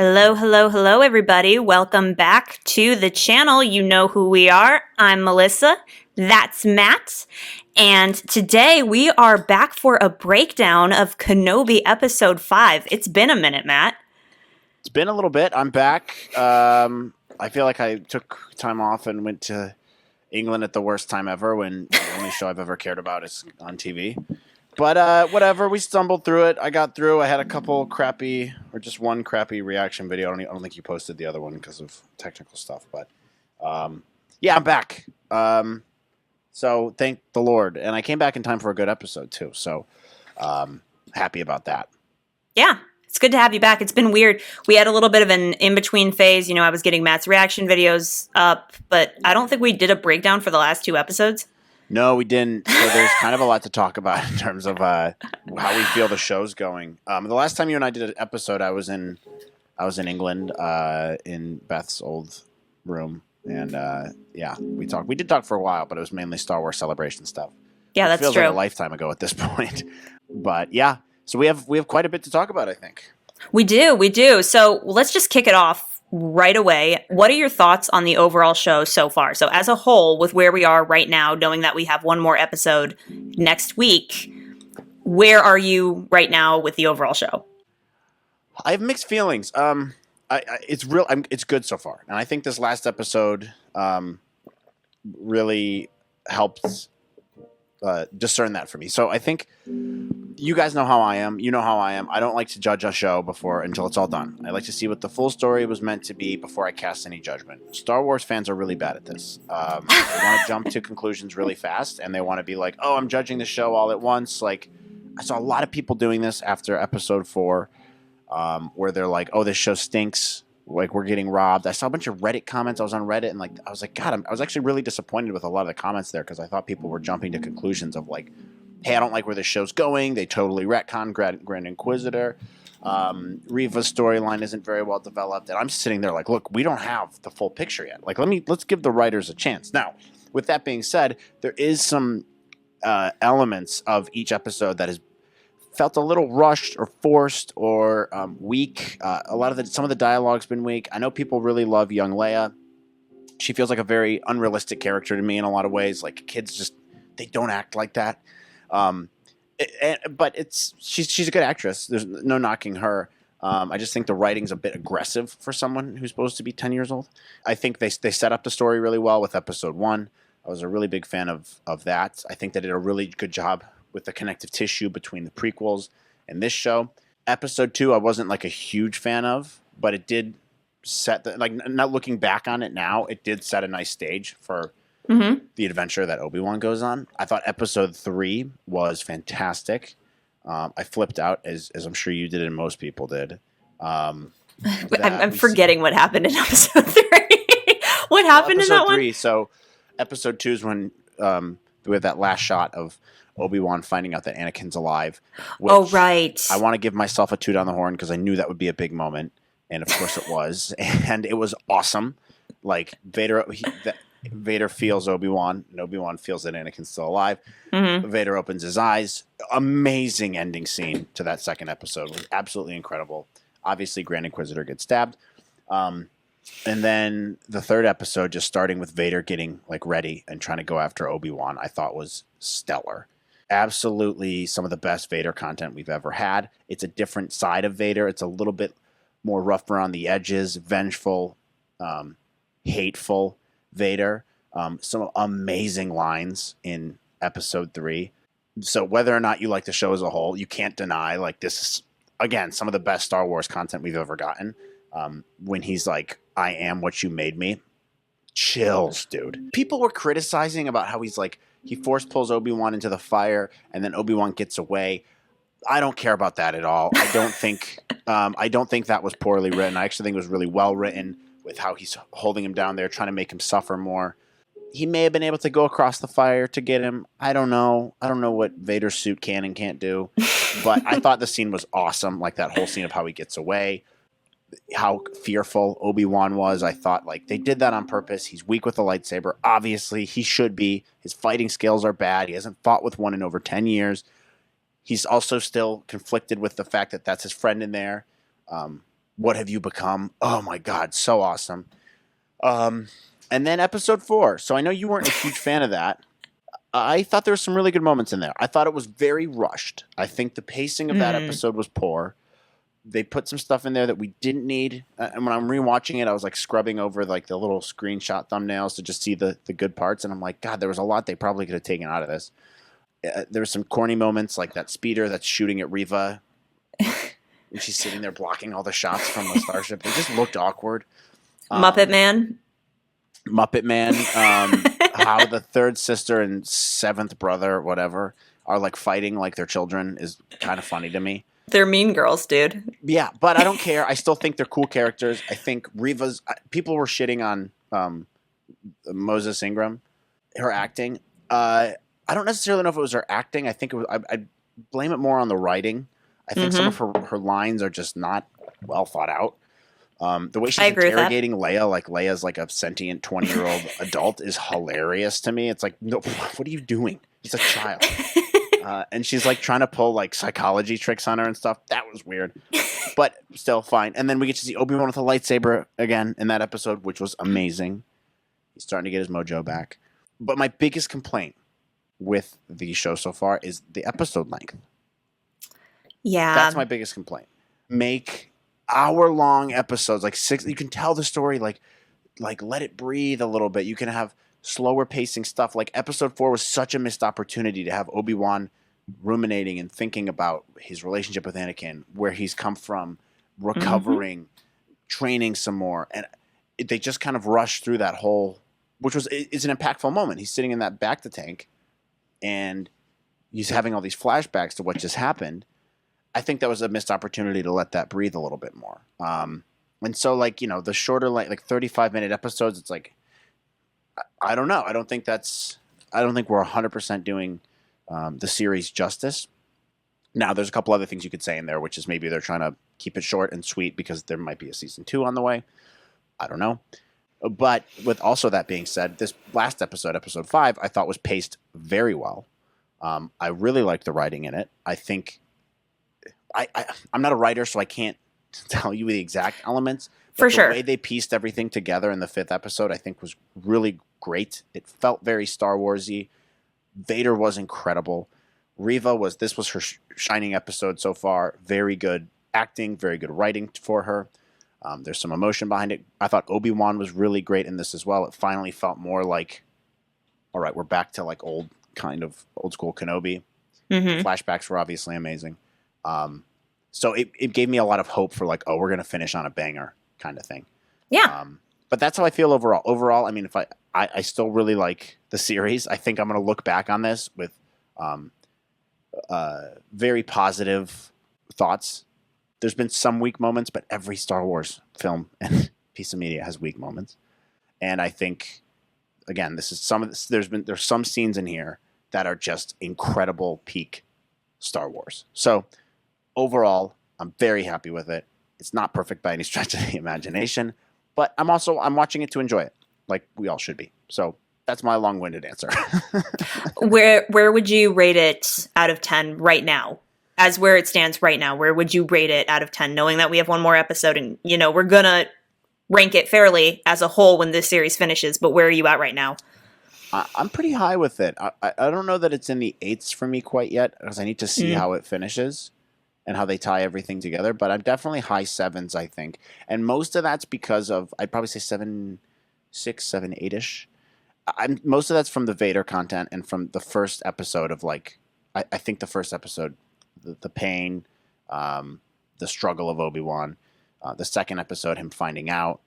Hello, hello, hello, everybody. Welcome back to the channel. You know who we are. I'm Melissa. That's Matt. And today we are back for a breakdown of Kenobi Episode 5. It's been a minute, Matt. It's been a little bit. I'm back. I feel like I took time off and went to England at the worst time ever when the only show I've ever cared about is on TV. But whatever, we stumbled through it. I got through. I had a couple crappy, or just one crappy reaction video. I don't think you posted the other one because of technical stuff. But yeah, I'm back. So thank the Lord. And I came back in time for a good episode too. So happy about that. Yeah, it's good to have you back. It's been weird. We had a little bit of an in-between phase. You know, I was getting Matt's reaction videos up, but I don't think we did a breakdown for the last two episodes. No, we didn't. So there's kind of a lot to talk about in terms of how we feel the show's going. The last time you and I did an episode, I was in England in Beth's old room, and yeah, we talked. We did talk for a while, but it was mainly Star Wars Celebration stuff. Yeah, that's feels true. Like a lifetime ago at this point, but yeah. So we have quite a bit to talk about, I think. We do. So let's just kick it off right away. What are your thoughts on the overall show so far? So as a whole, with where we are right now, knowing that we have one more episode next week, where are you right now with the overall show? I have mixed feelings. It's good so far, and I think this last episode really helped discern that for me. So I think you guys know how I am. You know how I am. I don't like to judge a show until it's all done. I like to see what the full story was meant to be before I cast any judgment. Star Wars fans are really bad at this. They want to jump to conclusions really fast, and they want to be like, "Oh, I'm judging the show all at once." Like, I saw a lot of people doing this after Episode 4, where they're like, "Oh, this show stinks. Like, we're getting robbed." I saw a bunch of Reddit comments. I was on Reddit, and I was like, God, I was actually really disappointed with a lot of the comments there because I thought people were jumping to conclusions of like, hey, I don't like where this show's going. They totally retcon Grand Inquisitor. Reva's storyline isn't very well developed. And I'm sitting there like, look, we don't have the full picture yet. Like, let's give the writers a chance. Now, with that being said, there is some elements of each episode that has felt a little rushed or forced or weak. Some of the dialogue's been weak. I know people really love young Leia. She feels like a very unrealistic character to me in a lot of ways. Like, kids they don't act like that. But she's a good actress. There's no knocking her. I just think the writing's a bit aggressive for someone who's supposed to be 10 years old. I think they set up the story really well with Episode 1. I was a really big fan of that. I think they did a really good job with the connective tissue between the prequels and this show. Episode 2, I wasn't like a huge fan of, but it did set not looking back on it now, it did set a nice stage for the adventure that Obi-Wan goes on. I thought Episode 3 was fantastic. I flipped out, as I'm sure you did and most people did. I'm forgetting what happened in Episode 3. What happened in that one? 3, so Episode 2 is when we have that last shot of Obi-Wan finding out that Anakin's alive. Oh, right. I want to give myself a toot on the horn because I knew that would be a big moment. And of course it was. And it was awesome. Like, Vader feels Obi-Wan, and Obi-Wan feels that Anakin's still alive. Vader opens his eyes. Amazing ending scene to that second episode. It was absolutely incredible. Obviously, Grand Inquisitor gets stabbed. And then the third episode, just starting with Vader getting ready and trying to go after Obi-Wan, I thought was stellar. Absolutely some of the best Vader content we've ever had. It's a different side of Vader. It's a little bit more rough around the edges, vengeful, hateful Vader. Some amazing lines in Episode 3. So whether or not you like the show as a whole, you can't deny this is, again, some of the best Star Wars content we've ever gotten. When he's like, I am what you made me. Chills, dude. People were criticizing about how he force pulls Obi-Wan into the fire and then Obi-Wan gets away. I don't care about that at all. I don't think that was poorly written. I actually think it was really well written with how he's holding him down there, trying to make him suffer more. He may have been able to go across the fire to get him. I don't know. I don't know what Vader's suit can and can't do. But I thought the scene was awesome. Like, that whole scene of how he gets away, how fearful Obi-Wan was. I thought, they did that on purpose. He's weak with the lightsaber. Obviously, he should be. His fighting skills are bad. He hasn't fought with one in over 10 years. He's also still conflicted with the fact that that's his friend in there. What have you become? Oh my God, so awesome. And then episode 4. So I know you weren't a huge fan of that. I thought there were some really good moments in there. I thought it was very rushed. I think the pacing of that episode was poor. They put some stuff in there that we didn't need. And when I'm rewatching it, I was like scrubbing over like the little screenshot thumbnails to just see the good parts. And I'm like, God, there was a lot they probably could have taken out of this. There were some corny moments like that speeder that's shooting at Reva. And she's sitting there blocking all the shots from the starship. It just looked awkward. Muppet Man. How the third sister and seventh brother, whatever, are like fighting like their children is kind of funny to me. They're mean girls, dude. Yeah, but I don't care. I still think they're cool characters. I think Reva's... people were shitting on Moses Ingram, her acting. I don't necessarily know if it was her acting. I think it was... I blame it more on the writing. I think some of her lines are just not well thought out. The way she's interrogating Leia, like Leia's like a sentient 20-year-old adult, is hilarious to me. It's like, no, what are you doing? He's a child. And she's like trying to pull like psychology tricks on her and stuff. That was weird, but still fine. And then we get to see Obi Wan with a lightsaber again in that episode, which was amazing. He's starting to get his mojo back. But my biggest complaint with the show so far is the episode length. Yeah, that's my biggest complaint. Make hour-long episodes, like 6. You can tell the story, like let it breathe a little bit. You can have slower pacing stuff. Like episode 4 was such a missed opportunity to have Obi-Wan ruminating and thinking about his relationship with Anakin, where he's come from, recovering, training some more, and they just kind of rushed through that whole, which is an impactful moment. He's sitting in that bacta tank, and he's having all these flashbacks to what just happened. I think that was a missed opportunity to let that breathe a little bit more. And so, like, you know, the shorter, like 35-minute episodes, it's like, I don't know. I don't think we're 100% doing the series justice. Now, there's a couple other things you could say in there, which is maybe they're trying to keep it short and sweet because there might be a season 2 on the way. I don't know. But with also that being said, this last episode, episode 5, I thought was paced very well. I really liked the writing in it. I think I'm not a writer, so I can't tell you the exact elements. For sure. The way they pieced everything together in the 5th episode, I think, was really great. It felt very Star Wars-y. Vader was incredible. Reva this was her shining episode so far. Very good acting, very good writing for her. There's some emotion behind it. I thought Obi-Wan was really great in this as well. It finally felt more like, all right, we're back to like old school Kenobi. Flashbacks were obviously amazing. So it gave me a lot of hope for like, oh, we're going to finish on a banger kind of thing. Yeah. But that's how I feel overall. Overall, I mean, if I still really like the series. I think I'm going to look back on this with very positive thoughts. There's been some weak moments, but every Star Wars film and piece of media has weak moments. And I think, again, this is there's some scenes in here that are just incredible peak Star Wars. So overall, I'm very happy with it. It's not perfect by any stretch of the imagination, but I'm watching it to enjoy it, like we all should be. So that's my long-winded answer. Where would you rate it out of 10 right now? As where it stands right now, where would you rate it out of 10, knowing that we have one more episode and, you know, we're going to rank it fairly as a whole when this series finishes, but where are you at right now? I'm pretty high with it. I don't know that it's in the 8s for me quite yet, because I need to see how it finishes and how they tie everything together, but I'm definitely high 7s, I think. And most of that's because of, I'd probably say 7, 6, 7, 8-ish. Most of that's from the Vader content and from the first episode of, like, I think the first episode, the pain, the struggle of Obi-Wan, the second episode, him finding out.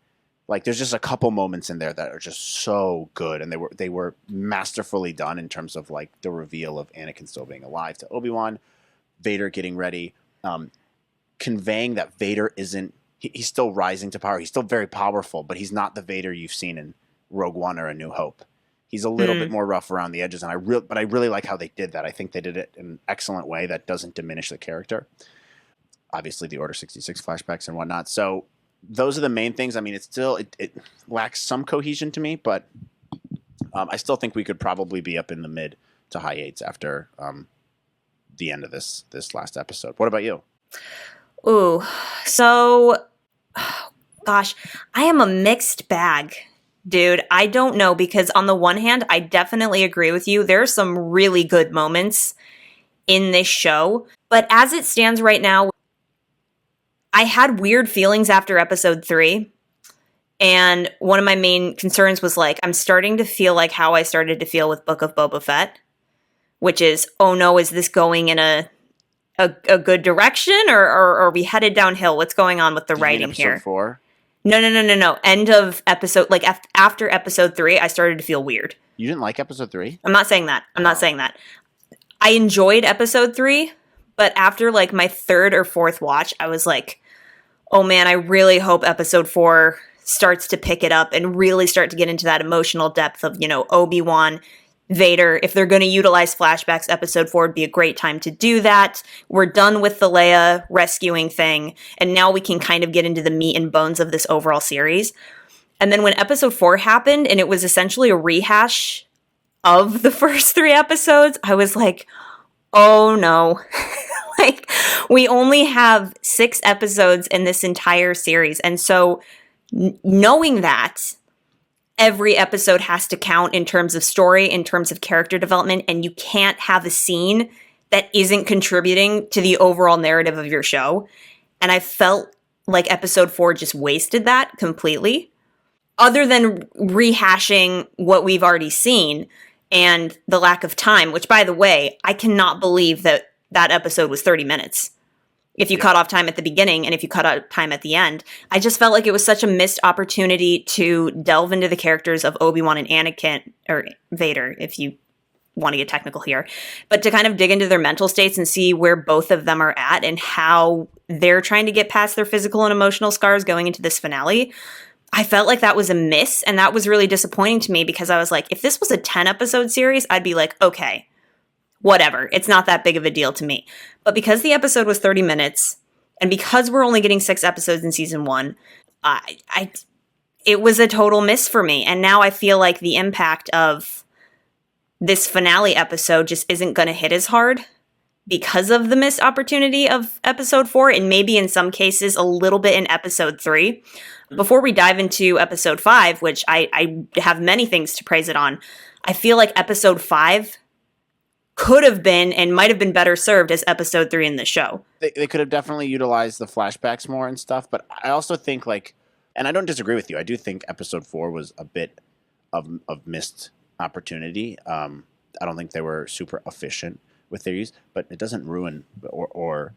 Like, there's just a couple moments in there that are just so good, and they were masterfully done in terms of, like, the reveal of Anakin still being alive to Obi-Wan, Vader getting ready, conveying that Vader isn't... He's still rising to power. He's still very powerful, but he's not the Vader you've seen in Rogue One or A New Hope. He's a little bit more rough around the edges, and I really like how they did that. I think they did it in an excellent way that doesn't diminish the character. Obviously, the Order 66 flashbacks and whatnot. So those are the main things. I mean, it lacks some cohesion to me, but I still think we could probably be up in the mid to high 8s after the end of this last episode. What about you? Ooh, so Gosh, I am a mixed bag, dude. I don't know, because on the one hand, I definitely agree with you. There are some really good moments in this show, but as it stands right now, I had weird feelings after episode 3. And one of my main concerns was like, I'm starting to feel like how I started to feel with Book of Boba Fett, which is, oh no, is this going in a good direction, or are we headed downhill? What's going on with the writing episode here? 4? No. End of episode, like after episode 3, I started to feel weird. You didn't like episode 3? I'm not saying that. I enjoyed episode 3, but after like my third or fourth watch, I was like, oh man, I really hope episode 4 starts to pick it up and really start to get into that emotional depth of, Obi Wan, Vader. If they're going to utilize flashbacks, episode 4 would be a great time to do that. We're done with the Leia rescuing thing, and now we can kind of get into the meat and bones of this overall series. And then when episode 4 happened, and it was essentially a rehash of the first 3 episodes, I was like, oh no. Like, we only have 6 episodes in this entire series. And so knowing that, every episode has to count in terms of story, in terms of character development, and you can't have a scene that isn't contributing to the overall narrative of your show. And I felt like episode 4 just wasted that completely. Other than rehashing what we've already seen and the lack of time, which, by the way, I cannot believe that episode was 30 minutes. If you cut off time at the beginning and if you cut out time at the end, I just felt like it was such a missed opportunity to delve into the characters of Obi-Wan and Anakin, or Vader, if you want to get technical here, but to kind of dig into their mental states and see where both of them are at and how they're trying to get past their physical and emotional scars going into this finale. I felt like that was a miss, and that was really disappointing to me, because I was like, if this was a 10-episode series, I'd be like, okay, whatever. It's not that big of a deal to me. But because the episode was 30 minutes, and because we're only getting 6 episodes in season 1, it was a total miss for me. And now I feel like the impact of this finale episode just isn't going to hit as hard because of the missed opportunity of episode 4, and maybe in some cases a little bit in episode 3. Before we dive into episode 5, which I have many things to praise it on, I feel like episode 5 could have been and might have been better served as episode 3 in the show. They could have definitely utilized the flashbacks more and stuff, but I also think, like, and I don't disagree with you, I do think episode 4 was a bit of missed opportunity. I don't think they were super efficient with their use, but it doesn't ruin or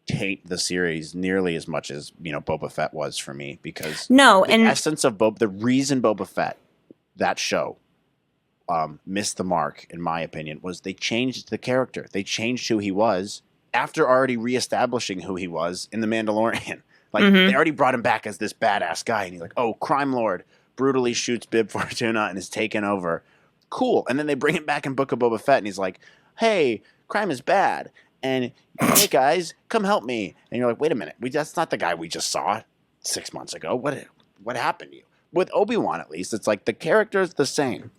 taint the series nearly as much as, Boba Fett was for me, because the essence of the reason Boba Fett, that show, missed the mark, in my opinion, was they changed the character. They changed who he was after already reestablishing who he was in The Mandalorian. Like, they already brought him back as this badass guy, and he's like, oh, crime lord, brutally shoots Bib Fortuna and is taken over. Cool. And then they bring him back in Book of Boba Fett, and he's like, hey, crime is bad, and hey guys, come help me. And you're like, wait a minute, that's not the guy we just saw 6 months ago. What happened to you? With Obi-Wan, at least, it's like the character's the same.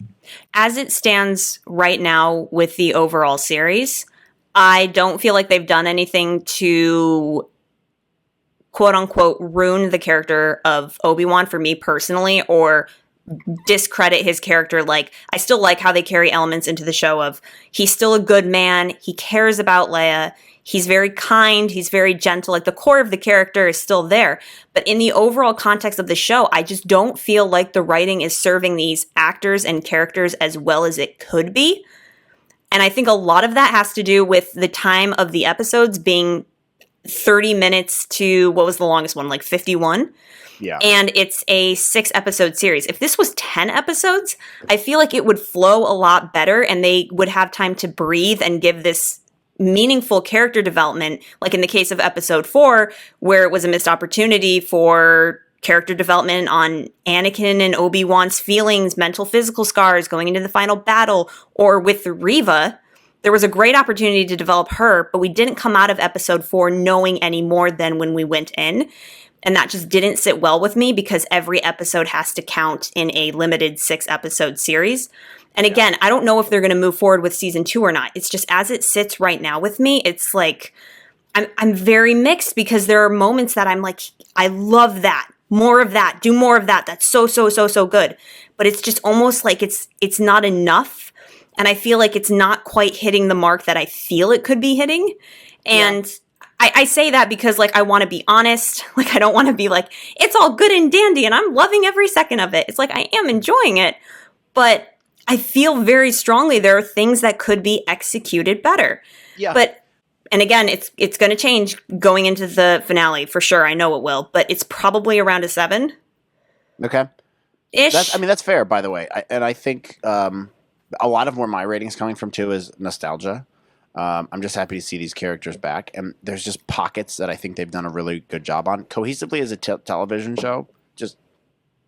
As it stands right now with the overall series, I don't feel like they've done anything to quote unquote ruin the character of Obi-Wan for me personally, or discredit his character. Like, I still like how they carry elements into the show of he's still a good man, he cares about Leia, he's very kind, he's very gentle, like the core of the character is still there. But in the overall context of the show, I just don't feel like the writing is serving these actors and characters as well as it could be. And I think a lot of that has to do with the time of the episodes being 30 minutes to, what was the longest one, like 51? Yeah. And it's a 6-episode series. If this was 10 episodes, I feel like it would flow a lot better, and they would have time to breathe and give this meaningful character development, like in the case of episode 4, where it was a missed opportunity for character development on Anakin and Obi-Wan's feelings, mental, physical scars going into the final battle, or with Reva. There was a great opportunity to develop her, but we didn't come out of episode 4 knowing any more than when we went in. And that just didn't sit well with me, because every episode has to count in a limited 6-episode series. And again, I don't know if they're going to move forward with season 2 or not. It's just as it sits right now with me, it's like I'm very mixed, because there are moments that I'm like, I love that. more of that, do more of that. That's so, so, so, so good. But it's just almost like it's not enough. And I feel like it's not quite hitting the mark that I feel it could be hitting. And I say that because, like, I want to be honest. Like, I don't want to be like, it's all good and dandy and I'm loving every second of it. It's like, I am enjoying it, but I feel very strongly there are things that could be executed better. Yeah. But, and again, it's going to change going into the finale for sure. I know it will, but it's probably around a 7. Okay. Ish. That's fair, by the way. I think a lot of where my rating's coming from too is nostalgia. I'm just happy to see these characters back, and there's just pockets that I think they've done a really good job on. Cohesively as a television show, just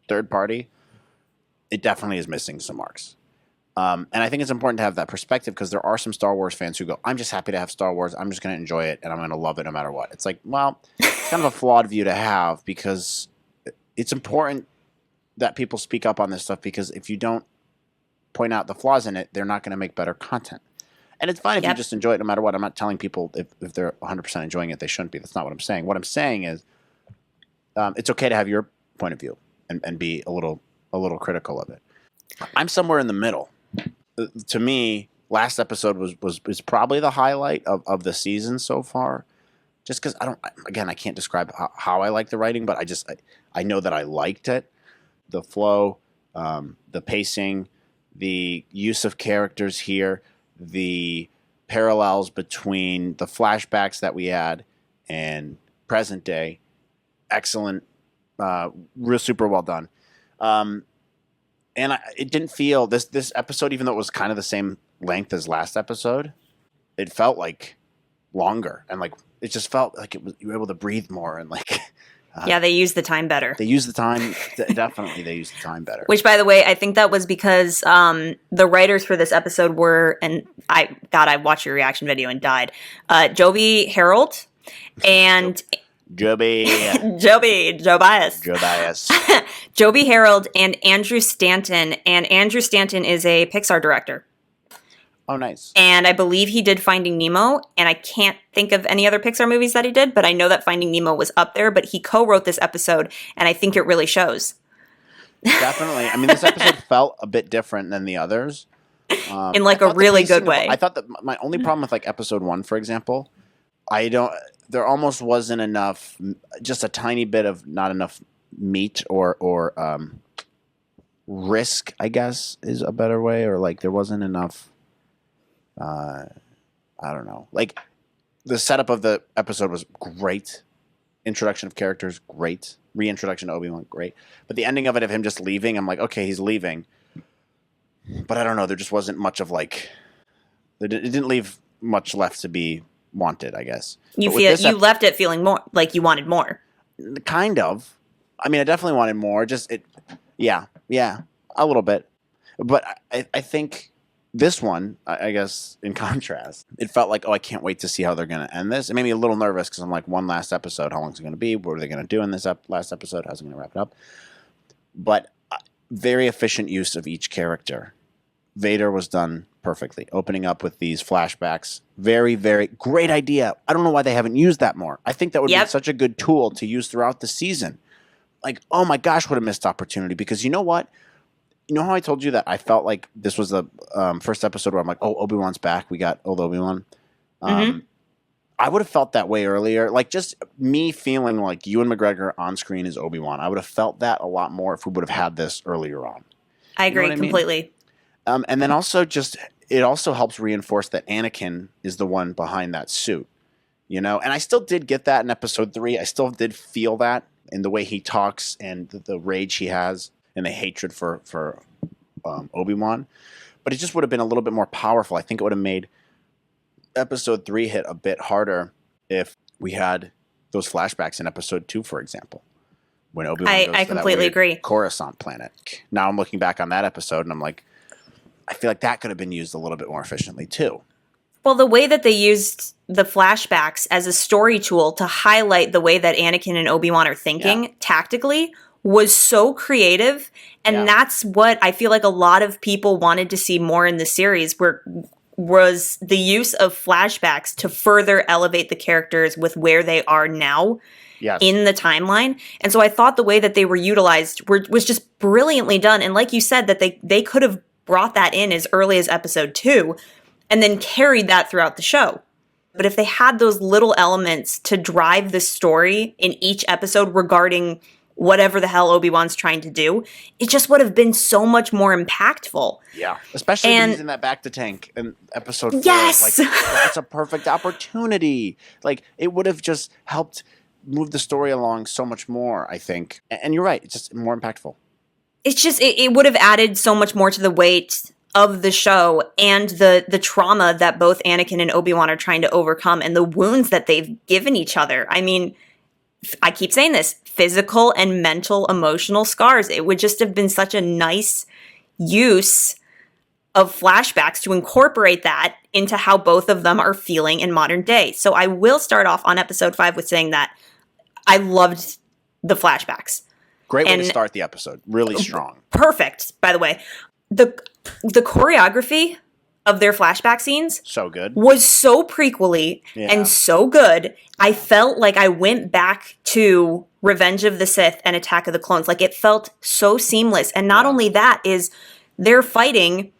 third party, it definitely is missing some marks. And I think it's important to have that perspective because there are some Star Wars fans who go, I'm just happy to have Star Wars. I'm just going to enjoy it, and I'm going to love it no matter what. It's like, well, it's kind of a flawed view to have because it's important that people speak up on this stuff because if you don't point out the flaws in it, they're not going to make better content. And it's fine if you just enjoy it no matter what. I'm not telling people if they're 100% enjoying it, they shouldn't be. That's not what I'm saying. What I'm saying is it's okay to have your point of view and be a little critical of it. I'm somewhere in the middle. To me, last episode was probably the highlight of the season so far. Just because I can't describe how I like the writing, but I know that I liked it. The flow, the pacing, the use of characters here, the parallels between the flashbacks that we had and present day, excellent, real super well done. And it didn't feel this episode, even though it was kind of the same length as last episode, it felt like longer and like it just felt like you were able to breathe more and like. Yeah, they used the time better. They used the time. Definitely, they used the time better. Which, by the way, I think that was because the writers for this episode were, and I watched your reaction video and died. Joby Harold and Joby Bias. Joby Harold and Andrew Stanton. And Andrew Stanton is a Pixar director. Oh, nice. And I believe he did Finding Nemo, and I can't think of any other Pixar movies that he did, but I know that Finding Nemo was up there, but he co-wrote this episode, and I think it really shows. Definitely. I mean, this episode felt a bit different than the others. In like a really good way. I thought that my only problem with like episode 1, for example, there almost wasn't enough, just a tiny bit of not enough meat or risk, I guess, is a better way, or like there wasn't enough. I don't know. Like the setup of the episode was great. Introduction of characters, great. Reintroduction to Obi Wan, great. But the ending of it, of him just leaving, I'm like, okay, he's leaving. But I don't know. There just wasn't much of like. It didn't leave much left to be wanted, I guess. You left it feeling more like you wanted more. Kind of. I mean, I definitely wanted more. Yeah, a little bit. But I think. This one, I guess, in contrast, it felt like, I can't wait to see how they're going to end this. It made me a little nervous because I'm like, one last episode, how long is it going to be? What are they going to do in this last episode? How's it going to wrap it up? But very efficient use of each character. Vader was done perfectly, opening up with these flashbacks. Very, very great idea. I don't know why they haven't used that more. I think that would be such a good tool to use throughout the season. Like, oh my gosh, what a missed opportunity. Because you know what? You know how I told you that I felt like this was the first episode where I'm like, oh, Obi-Wan's back. We got old Obi-Wan. I would have felt that way earlier. Like just me feeling like Ewan McGregor on screen is Obi-Wan. I would have felt that a lot more if we would have had this earlier on. I agree completely. And then also it also helps reinforce that Anakin is the one behind that suit. You know? And I still did get that in episode 3. I still did feel that in the way he talks and the rage he has. And the hatred for Obi-Wan. But it just would have been a little bit more powerful. I think it would have made episode 3 hit a bit harder if we had those flashbacks in episode 2, for example. When Obi-Wan goes I to completely that agree. Coruscant planet. Now I'm looking back on that episode and I'm like, I feel like that could have been used a little bit more efficiently too. Well, the way that they used the flashbacks as a story tool to highlight the way that Anakin and Obi-Wan are thinking tactically was so creative, and that's what I feel like a lot of people wanted to see more in the series, where was the use of flashbacks to further elevate the characters with where they are now Yes. in the timeline. And so I thought the way that they were utilized was just brilliantly done. And like you said, that they could have brought that in as early as episode 2 and then carried that throughout the show. But if they had those little elements to drive the story in each episode regarding whatever the hell Obi-Wan's trying to do, it just would have been so much more impactful. Yeah, especially when he's in that back to tank in episode 4. Yes! Like, that's a perfect opportunity. Like, it would have just helped move the story along so much more, I think. And you're right, it's just more impactful. It's just, it would have added so much more to the weight of the show and the trauma that both Anakin and Obi-Wan are trying to overcome and the wounds that they've given each other. I mean, I keep saying this, physical and mental, emotional scars. It would just have been such a nice use of flashbacks to incorporate that into how both of them are feeling in modern day. So I will start off on episode 5 with saying that I loved the flashbacks. Great way to start the episode. Really strong. Perfect, by the way. The choreography of their flashback scenes so good was so prequel-y and so good. I felt like I went back to Revenge of the Sith and Attack of the Clones. Like, it felt so seamless. And not only that, is they're fighting,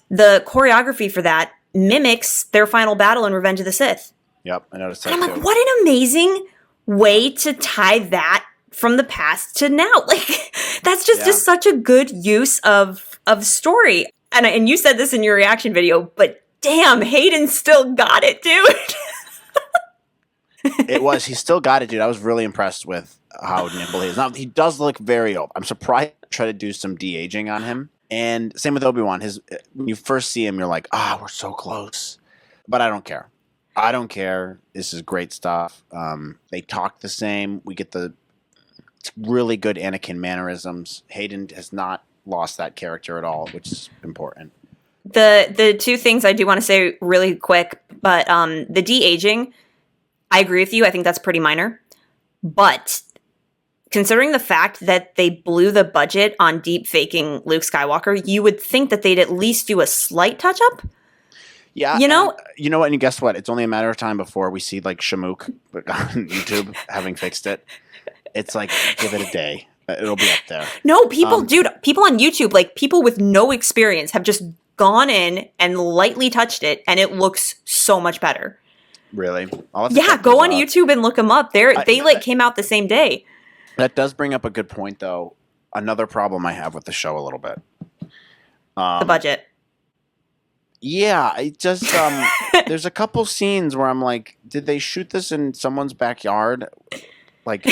the choreography for that mimics their final battle in Revenge of the Sith. Yep, I noticed that and I'm too. like, what an amazing way to tie that from the past to now. Like, that's just such a good use of story. And you said this in your reaction video, but damn, Hayden still got it, dude. He still got it, dude. I was really impressed with how nimble he is. Now, he does look very old. I'm surprised to try to do some de-aging on him. And same with Obi-Wan. When you first see him, you're like, we're so close. But I don't care. I don't care. This is great stuff. They talk the same. We get the really good Anakin mannerisms. Hayden has not lost that character at all, which is important. The two things I do want to say really quick, but the de-aging, I agree with you. I think that's pretty minor. But considering the fact that they blew the budget on deep faking Luke Skywalker, you would think that they'd at least do a slight touch-up. Yeah. You know? You know what? And guess what? It's only a matter of time before we see, like, Shamook on YouTube having fixed it. It's like, give it a day. It'll be up there. No, people on YouTube, like, people with no experience have just gone in and lightly touched it, and it looks so much better. Really? Yeah, go on YouTube and look them up. They came out the same day. That does bring up a good point, though. Another problem I have with the show a little bit. The budget. Yeah, it just there's a couple scenes where I'm like, did they shoot this in someone's backyard? Like,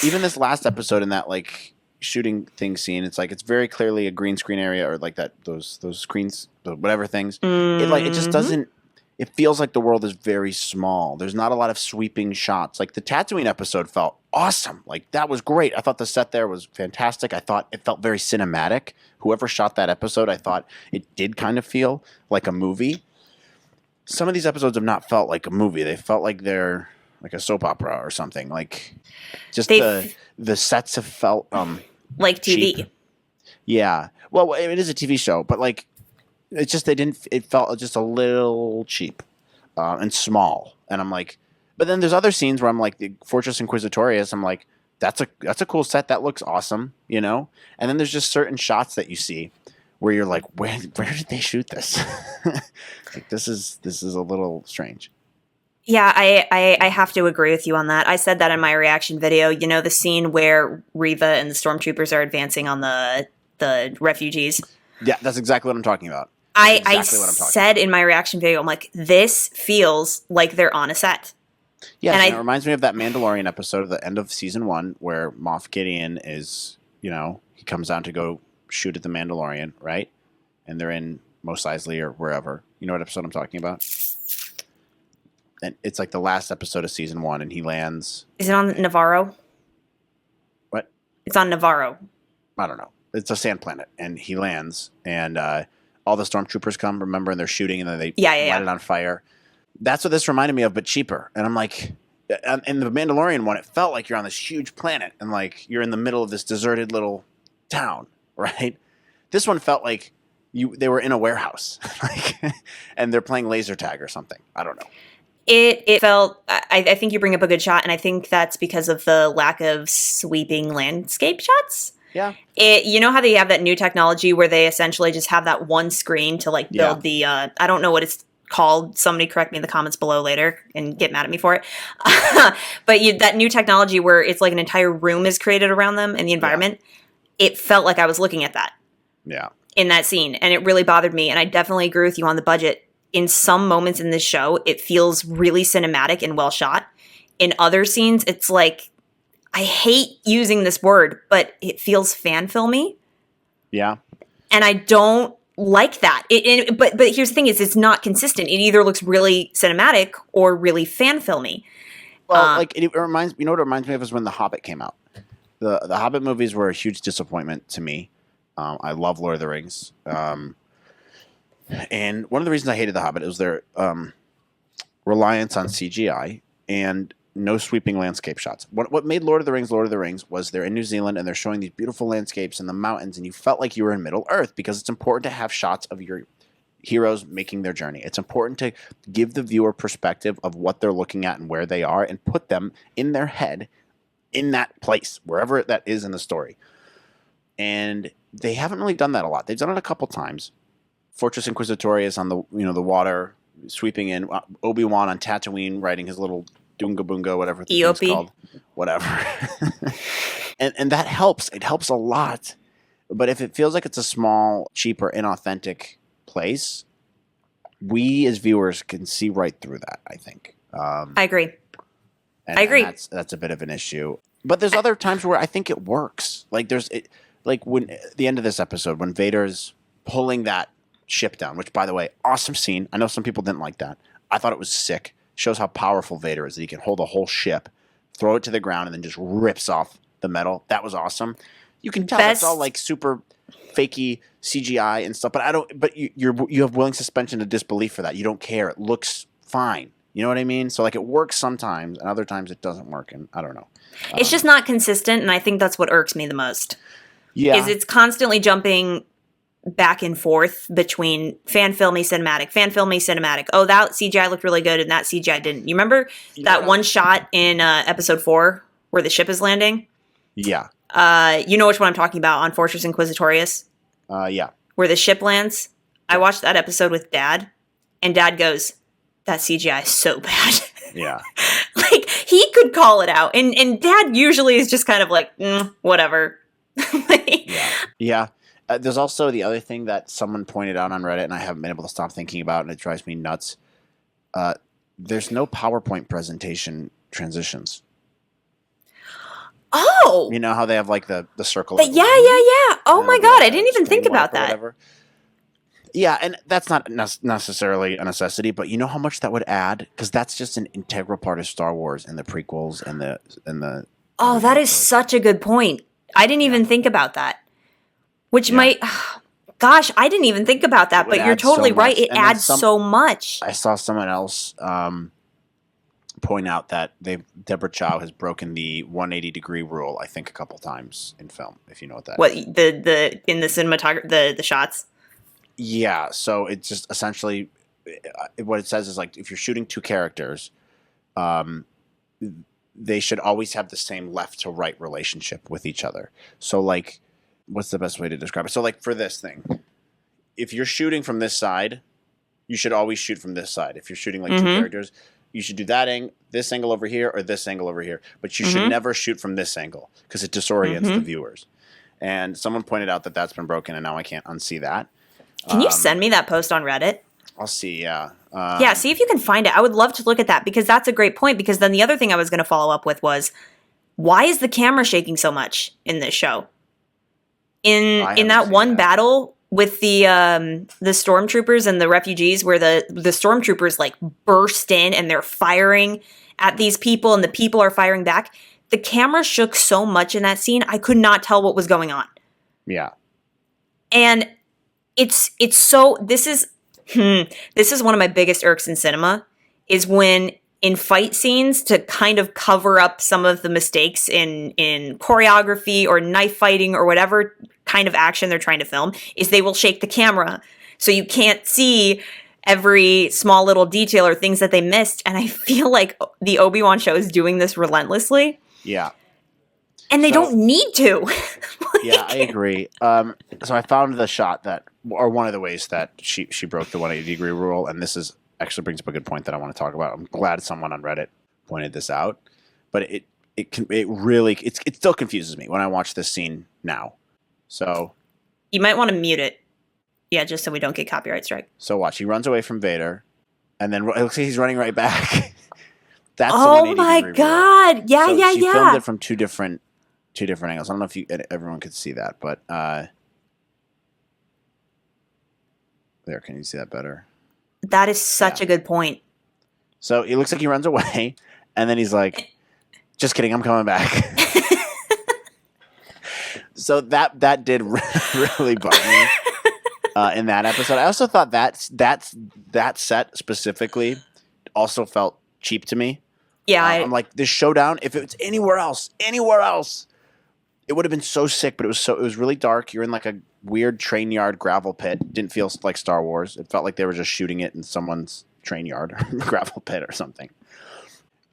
even this last episode in that, like, shooting thing scene, it's like it's very clearly a green screen area, or like that those screens, whatever things. It just doesn't. It feels like the world is very small. There's not a lot of sweeping shots. Like, the Tatooine episode felt awesome. Like, that was great. I thought the set there was fantastic. I thought it felt very cinematic. Whoever shot that episode, I thought it did kind of feel like a movie. Some of these episodes have not felt like a movie. They felt like they're like a soap opera or something. Like, just the sets have felt like TV. Cheap. Yeah. Well, it is a TV show, but, like, it's just it felt just a little cheap and small. And I'm like, but then there's other scenes where I'm like, the Fortress Inquisitorius, I'm like, that's a cool set. That looks awesome, you know? And then there's just certain shots that you see where you're like, where did they shoot this? Like, this is a little strange. Yeah, I have to agree with you on that. I said that in my reaction video. You know, the scene where Reva and the stormtroopers are advancing on the refugees? Yeah, that's exactly what I'm talking about. I said in my reaction video, I'm like, this feels like they're on a set. Yeah, and it reminds me of that Mandalorian episode at the end of season 1 where Moff Gideon is, you know, he comes down to go shoot at the Mandalorian, right? And they're in Mos Eisley or wherever. You know what episode I'm talking about? And it's like the last episode of season 1, and he lands. Is it on Navarro? What? It's on Navarro. I don't know. It's a sand planet, and he lands, and all the stormtroopers come, remember, and they're shooting, and then they light it on fire. That's what this reminded me of, but cheaper. And I'm like, in the Mandalorian one, it felt like you're on this huge planet, and like you're in the middle of this deserted little town, right? This one felt like they were in a warehouse, like, and they're playing laser tag or something. I don't know. It felt. I think you bring up a good shot, and I think that's because of the lack of sweeping landscape shots. Yeah. You know how they have that new technology where they essentially just have that one screen to like build the. I don't know what it's called. Somebody correct me in the comments below later and get mad at me for it. But that new technology where it's like an entire room is created around them and the environment. Yeah. It felt like I was looking at that. Yeah. In that scene, and it really bothered me. And I definitely agree with you on the budget. In some moments in this show, it feels really cinematic and well shot. In other scenes, it's like, I hate using this word, but it feels fan filmy. Yeah. And I don't like that. But here's the thing is it's not consistent. It either looks really cinematic or really fan filmy. Well, like it reminds, you know what it reminds me of is when The Hobbit came out. The Hobbit movies were a huge disappointment to me. I love Lord of the Rings. And one of the reasons I hated The Hobbit was their reliance on CGI and no sweeping landscape shots. What made Lord of the Rings was they're in New Zealand and they're showing these beautiful landscapes and the mountains, and you felt like you were in Middle Earth because it's important to have shots of your heroes making their journey. It's important to give the viewer perspective of what they're looking at and where they are and put them in their head in that place, wherever that is in the story. And they haven't really done that a lot. They've done it a couple times. Fortress Inquisitorius on the the water, sweeping in. Obi Wan on Tatooine riding his little Dunga Bunga, whatever the thing's called, whatever. and that helps. It helps a lot. But if it feels like it's a small, cheap, or inauthentic place, we as viewers can see right through that. I think. I agree. I agree. That's a bit of an issue. But there's other times where I think it works. Like like when at the end of this episode when Vader's pulling that ship down, which, by the way, awesome scene. I know some people didn't like that. I thought it was sick. Shows how powerful Vader is, that he can hold a whole ship, throw it to the ground, and then just rips off the metal. That was awesome. You can tell it's all like super fakey CGI and stuff, but I don't. But you have willing suspension of disbelief for that. You don't care. It looks fine. You know what I mean? So like it works sometimes, and other times it doesn't work, and I don't know. It's just not consistent, and I think that's what irks me the most. Yeah, is it's constantly jumping back and forth between fan filmy cinematic. Oh, that CGI looked really good and that CGI didn't. You remember that one shot in episode 4 where the ship is landing? Yeah. You know which one I'm talking about on Fortress Inquisitorius? Yeah. Where the ship lands? I watched that episode with Dad, and Dad goes, that CGI is so bad. Yeah. Like, he could call it out. And Dad usually is just kind of like, whatever. Yeah. There's also the other thing that someone pointed out on Reddit, and I haven't been able to stop thinking about, and it drives me nuts. There's no PowerPoint presentation transitions. Oh! You know how they have like the circle? Yeah. Oh my God, I didn't even think about that. Whatever. Yeah, and that's not necessarily a necessity, but you know how much that would add? Because that's just an integral part of Star Wars and the prequels and the. Oh, that is such a good point. I didn't even think about that. Which might, gosh, I didn't even think about that, but you're totally right. It adds so much. I saw someone else point out that Deborah Chow has broken the 180-degree rule, I think, a couple times in film, if you know what that is. What, in the cinematography, the shots? Yeah, so it's just essentially, what it says is like, if you're shooting two characters, they should always have the same left to right relationship with each other. So like, what's the best way to describe it? So like for this thing, if you're shooting from this side, you should always shoot from this side. If you're shooting like two characters, you should do this angle over here or this angle over here. But you should never shoot from this angle because it disorients the viewers. And someone pointed out that that's been broken, and now I can't unsee that. Can you send me that post on Reddit? I'll see, yeah. Yeah, see if you can find it. I would love to look at that because that's a great point. Because then the other thing I was going to follow up with was, why is the camera shaking so much in this show? In that one battle with the stormtroopers and the refugees, where the stormtroopers like burst in and they're firing at these people and the people are firing back, the camera shook so much in that scene I could not tell what was going on. Yeah, and it's so this is one of my biggest irks in cinema is when in fight scenes to kind of cover up some of the mistakes in choreography or knife fighting or whatever kind of action they're trying to film is they will shake the camera. So you can't see every small little detail or things that they missed. And I feel like the Obi-Wan show is doing this relentlessly. Yeah. And they don't need to. Yeah, I agree. So I found the shot or one of the ways that she broke the 180-degree rule, and this is actually brings up a good point that I want to talk about. I'm glad someone on Reddit pointed this out, but it still confuses me when I watch this scene now. So you might want to mute it. Yeah, just so we don't get copyright strike. So watch, he runs away from Vader, and then it looks like he's running right back. That's oh my god! Rule. Yeah, so she filmed it from two different angles. I don't know if everyone could see that, but there, can you see that better? That is such a good point. So it looks like he runs away, and then he's like, "Just kidding, I'm coming back." So that did really bug me in that episode. I also thought that set specifically also felt cheap to me. Yeah, I'm like, this showdown, if it was anywhere else, it would have been so sick. But it was really dark. You're in like a weird train yard gravel pit. Didn't feel like Star Wars. It felt like they were just shooting it in someone's train yard or gravel pit or something.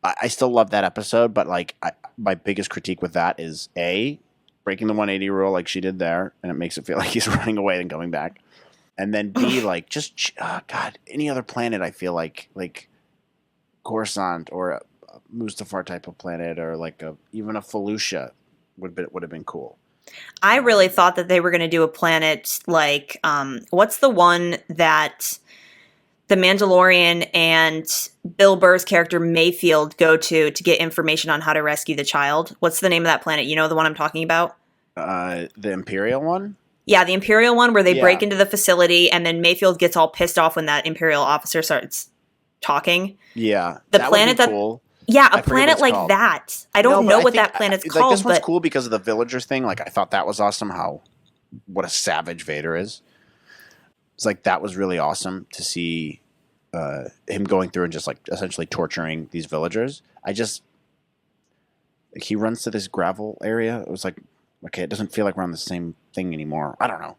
I still love that episode, but like my biggest critique with that is breaking the 180 rule like she did there, and it makes it feel like he's running away and going back. And then B, like just God, any other planet I feel like Coruscant or a Mustafar type of planet, or like even a Felucia would have been cool. I really thought that they were going to do a planet like what's the one that the Mandalorian and Bill Burr's character Mayfield go to get information on how to rescue the child. What's the name of that planet? You know the one I'm talking about? The Imperial one? Yeah, the Imperial one where they break into the facility and then Mayfield gets all pissed off when that Imperial officer starts talking. Yeah. The planet that cool. Yeah, a planet like called. That. I don't know what that planet's called. Like, this one's cool because of the villagers thing. Like, I thought that was awesome, what a savage Vader is. It's like, that was really awesome to see him going through and just like essentially torturing these villagers. He runs to this gravel area. It was like, okay, it doesn't feel like we're on the same thing anymore. I don't know.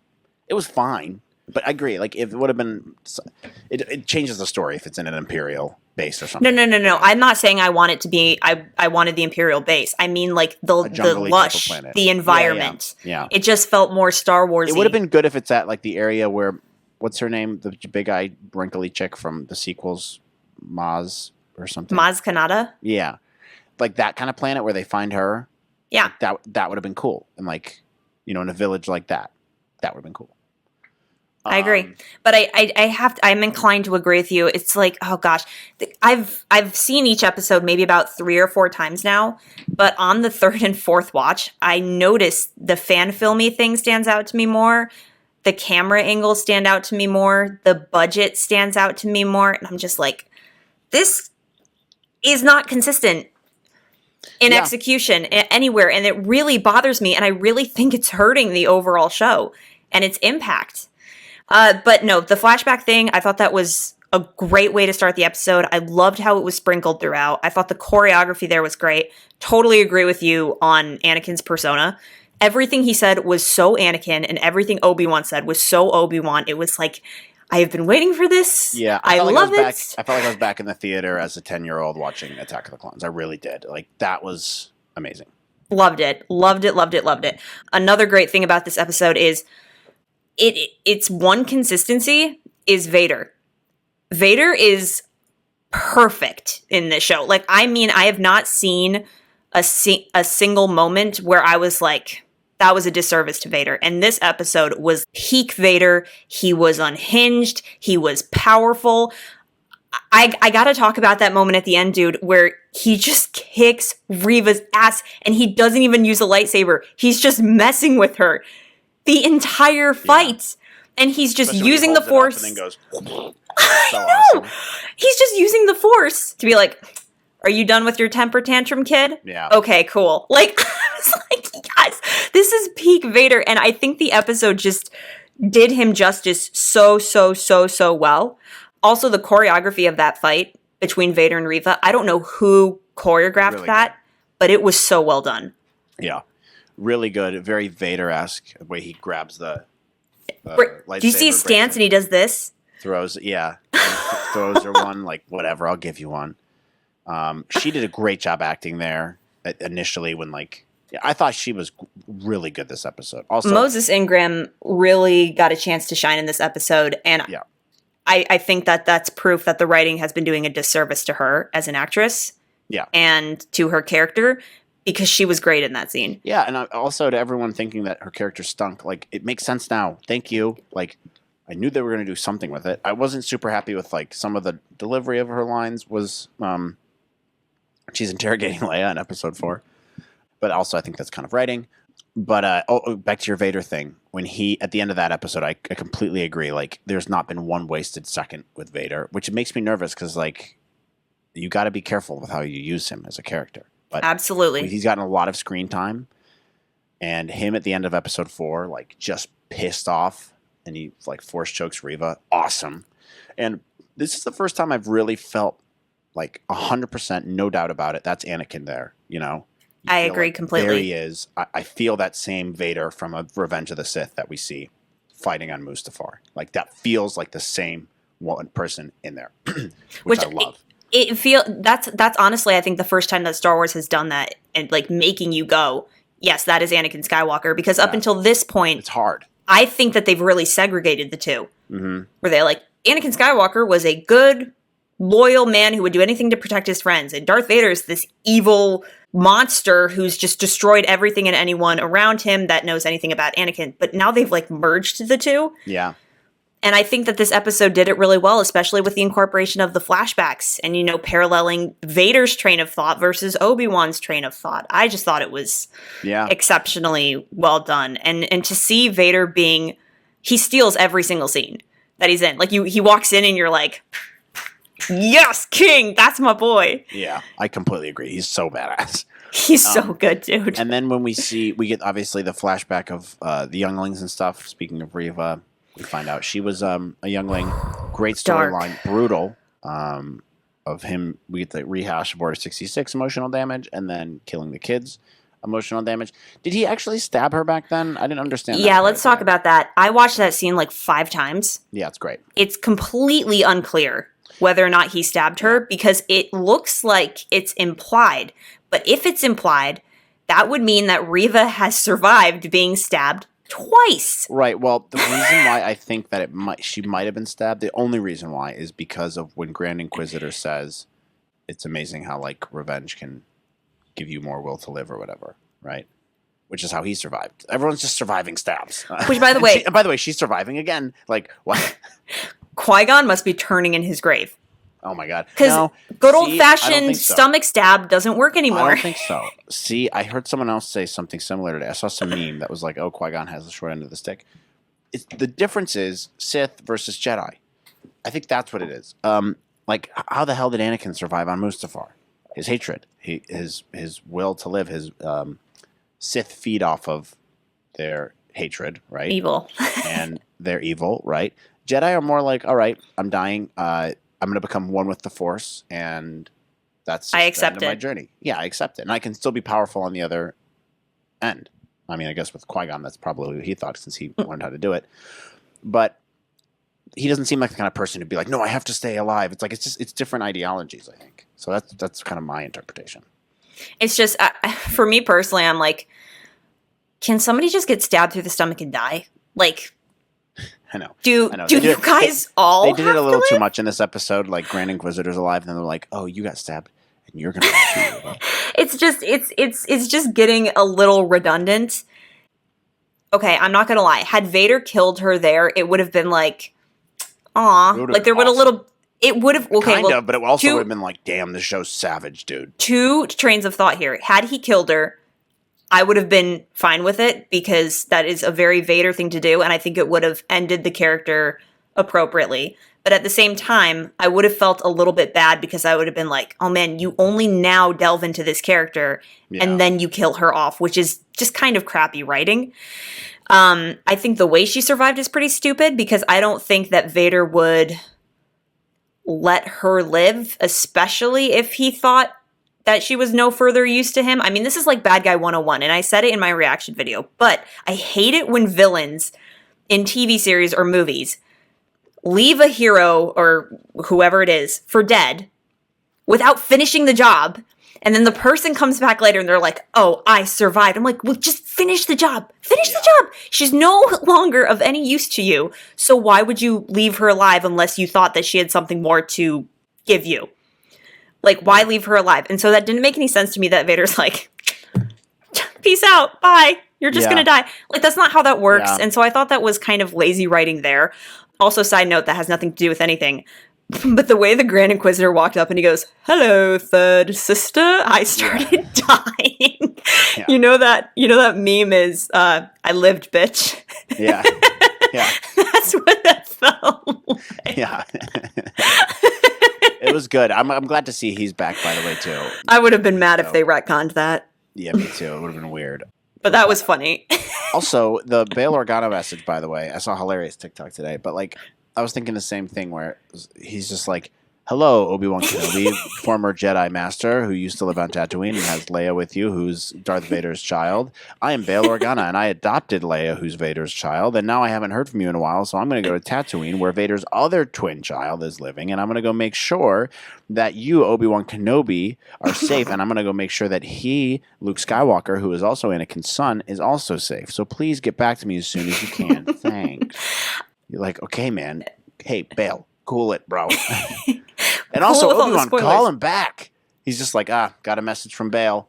It was fine. But I agree. Like, if it would have been, it changes the story if it's in an Imperial base or something. No. I'm not saying I want it to be. I wanted the Imperial base. I mean, like the lush, the environment. Yeah. It just felt more Star Wars-y. It would have been good if it's at like the area where, what's her name, the big-eyed, wrinkly chick from the sequels, Maz or something. Maz Kanata. Yeah, like that kind of planet where they find her. Yeah, like that would have been cool, and like in a village like that would have been cool. I agree, but I'm inclined to agree with you. It's like, oh gosh, I've seen each episode maybe about 3 or 4 times now, but on the 3rd and 4th watch, I noticed the fan filmy thing stands out to me more. The camera angles stand out to me more. The budget stands out to me more, and I'm just like, this is not consistent in execution anywhere, and it really bothers me, and I really think it's hurting the overall show and its impact. But no, the flashback thing, I thought that was a great way to start the episode. I loved how it was sprinkled throughout. I thought the choreography there was great. Totally agree with you on Anakin's persona. Everything he said was so Anakin, and everything Obi-Wan said was so Obi-Wan. It was like, I have been waiting for this. Yeah, I love it. I felt like I was back in the theater as a 10-year-old watching Attack of the Clones. I really did. Like, that was amazing. Loved it. Another great thing about this episode is its one consistency is Vader. Vader is perfect in this show. Like, I mean, I have not seen a single moment where I was like, that was a disservice to Vader. And this episode was peak Vader. He was unhinged. He was powerful. I gotta talk about that moment at the end, dude, where he just kicks Reva's ass and he doesn't even use a lightsaber. He's just messing with her the entire fight. Yeah. And he's just using the Force. And then goes, I know! Awesome. He's just using the Force to be like, are you done with your temper tantrum, kid? Yeah. Okay, cool. Like, I was like, yes, this is peak Vader. And I think the episode just did him justice so well. Also, the choreography of that fight between Vader and Reva. I don't know who choreographed Really that, but it was so well done. Yeah. Really good. Very Vader-esque, the way he grabs the lightsaber. Do you see his stance and he does this? Throws her one, like, whatever, I'll give you one. She did a great job acting there initially when, like, I thought she was really good this episode. Also, Moses Ingram really got a chance to shine in this episode, and I think that that's proof that the writing has been doing a disservice to her as an actress and to her character, because she was great in that scene. Yeah, and also to everyone thinking that her character stunk, like, it makes sense now. Thank you. Like, I knew they were going to do something with it. I wasn't super happy with, like, some of the delivery of her lines was she's interrogating Leia in episode 4. But also I think that's kind of writing. But back to your Vader thing. When at the end of that episode, I completely agree. Like, there's not been one wasted second with Vader, which makes me nervous because, like, you got to be careful with how you use him as a character. But absolutely, he's gotten a lot of screen time, and him at the end of episode 4, like, just pissed off, and he, like, force chokes Reva. Awesome. And this is the first time I've really felt like 100%, no doubt about it. That's Anakin there, you know? I agree completely. There he is. I feel that same Vader from a Revenge of the Sith that we see fighting on Mustafar. Like, that feels like the same one person in there, which I love. That's honestly, I think, the first time that Star Wars has done that, and, like, making you go, yes, that is Anakin Skywalker. Because up until this point, it's hard. I think that they've really segregated the two. Mm-hmm. Where they're like, Anakin Skywalker was a good, loyal man who would do anything to protect his friends, and Darth Vader is this evil monster who's just destroyed everything and anyone around him that knows anything about Anakin. But now they've, like, merged the two. Yeah. And I think that this episode did it really well, especially with the incorporation of the flashbacks and, you know, paralleling Vader's train of thought versus Obi-Wan's train of thought. I just thought it was exceptionally well done. And to see Vader he steals every single scene that he's in. Like, he walks in and you're like, yes, King, that's my boy. Yeah, I completely agree. He's so badass. He's so good, dude. And then when we get obviously the flashback of the younglings and stuff. Speaking of Reva, we find out she was a youngling. Great storyline, brutal. Of him, we get the rehash of Order 66 emotional damage, and then killing the kids emotional damage. Did he actually stab her back then? I didn't understand. Yeah, let's talk about that. I watched that scene like 5 times. Yeah, it's great. It's completely unclear whether or not he stabbed her, because it looks like it's implied. But if it's implied, that would mean that Reva has survived being stabbed twice. Right. Well, the reason why I think that she might have been stabbed, the only reason why, is because of when Grand Inquisitor says, it's amazing how, like, revenge can give you more will to live or whatever, right? Which is how he survived. Everyone's just surviving stabs. Which, by the way... she's surviving again. Like, what? Qui-Gon must be turning in his grave. Oh, my God. Because good old-fashioned stomach stab doesn't work anymore. I don't think so. See, I heard someone else say something similar today. I saw some meme that was like, oh, Qui-Gon has the short end of the stick. The difference is Sith versus Jedi. I think that's what it is. Like, how the hell did Anakin survive on Mustafar? His hatred. His will to live. His Sith feed off of their hatred, right? Evil. And they're evil, right? Jedi are more like, all right, I'm dying. I'm going to become one with the Force, and that's I accept the end of my journey. Yeah, I accept it. And I can still be powerful on the other end. I mean, I guess with Qui-Gon, that's probably what he thought, since he learned how to do it. But he doesn't seem like the kind of person to be like, no, I have to stay alive. It's like, it's different ideologies, I think. So that's kind of my interpretation. It's just, for me personally, I'm like, can somebody just get stabbed through the stomach and die? Like, I know. Do you guys all? They did it a little too much in this episode. Like, Grand Inquisitor's alive, and then they're like, "Oh, you got stabbed, and you're gonna." It's just getting a little redundant. Okay, I'm not gonna lie. Had Vader killed her there, it would have been like, "Aw," like there would a little. It would have kind of, but it also would have been like, "Damn, this show's savage, dude." 2 trains of thought here. Had he killed her, I would have been fine with it, because that is a very Vader thing to do, and I think it would have ended the character appropriately. But at the same time, I would have felt a little bit bad, because I would have been like, oh man, you only now delve into this character, and then you kill her off, which is just kind of crappy writing. I think the way she survived is pretty stupid, because I don't think that Vader would let her live, especially if he thought that she was no further use to him. I mean, this is like Bad Guy 101, and I said it in my reaction video, but I hate it when villains in TV series or movies leave a hero or whoever it is for dead without finishing the job. And then the person comes back later and they're like, oh, I survived. I'm like, well, just finish the job. Finish the job. She's no longer of any use to you. So why would you leave her alive unless you thought that she had something more to give you? Like, why leave her alive? And so that didn't make any sense to me that Vader's like, peace out. Bye. You're just going to die. Like, that's not how that works. And so I thought that was kind of lazy writing there. Also, side note, that has nothing to do with anything. But the way the Grand Inquisitor walked up and he goes, hello, third sister, I started dying. Yeah. You know that meme is, I lived, bitch. Yeah. Yeah. That's what that felt like. Yeah. It was good. I'm glad to see he's back, by the way, too. I would have been mad if they retconned that. Yeah, me too. It would have been weird. But that was funny. Also, the Bail Organa message, by the way, I saw a hilarious TikTok today, but like, I was thinking the same thing where he's just like, hello, Obi Wan Kenobi, former Jedi Master who used to live on Tatooine and has Leia with you, who's Darth Vader's child. I am Bail Organa, and I adopted Leia, who's Vader's child, and now I haven't heard from you in a while, so I'm going to go to Tatooine, where Vader's other twin child is living, and I'm going to go make sure that you, Obi-Wan Kenobi, are safe, and I'm going to go make sure that he, Luke Skywalker, who is also Anakin's son, is also safe. So please get back to me as soon as you can. Thanks. You're like, okay, man. Hey, Bail, cool it, bro. And also, Obi-Wan, call him back. He's just like, got a message from Bail.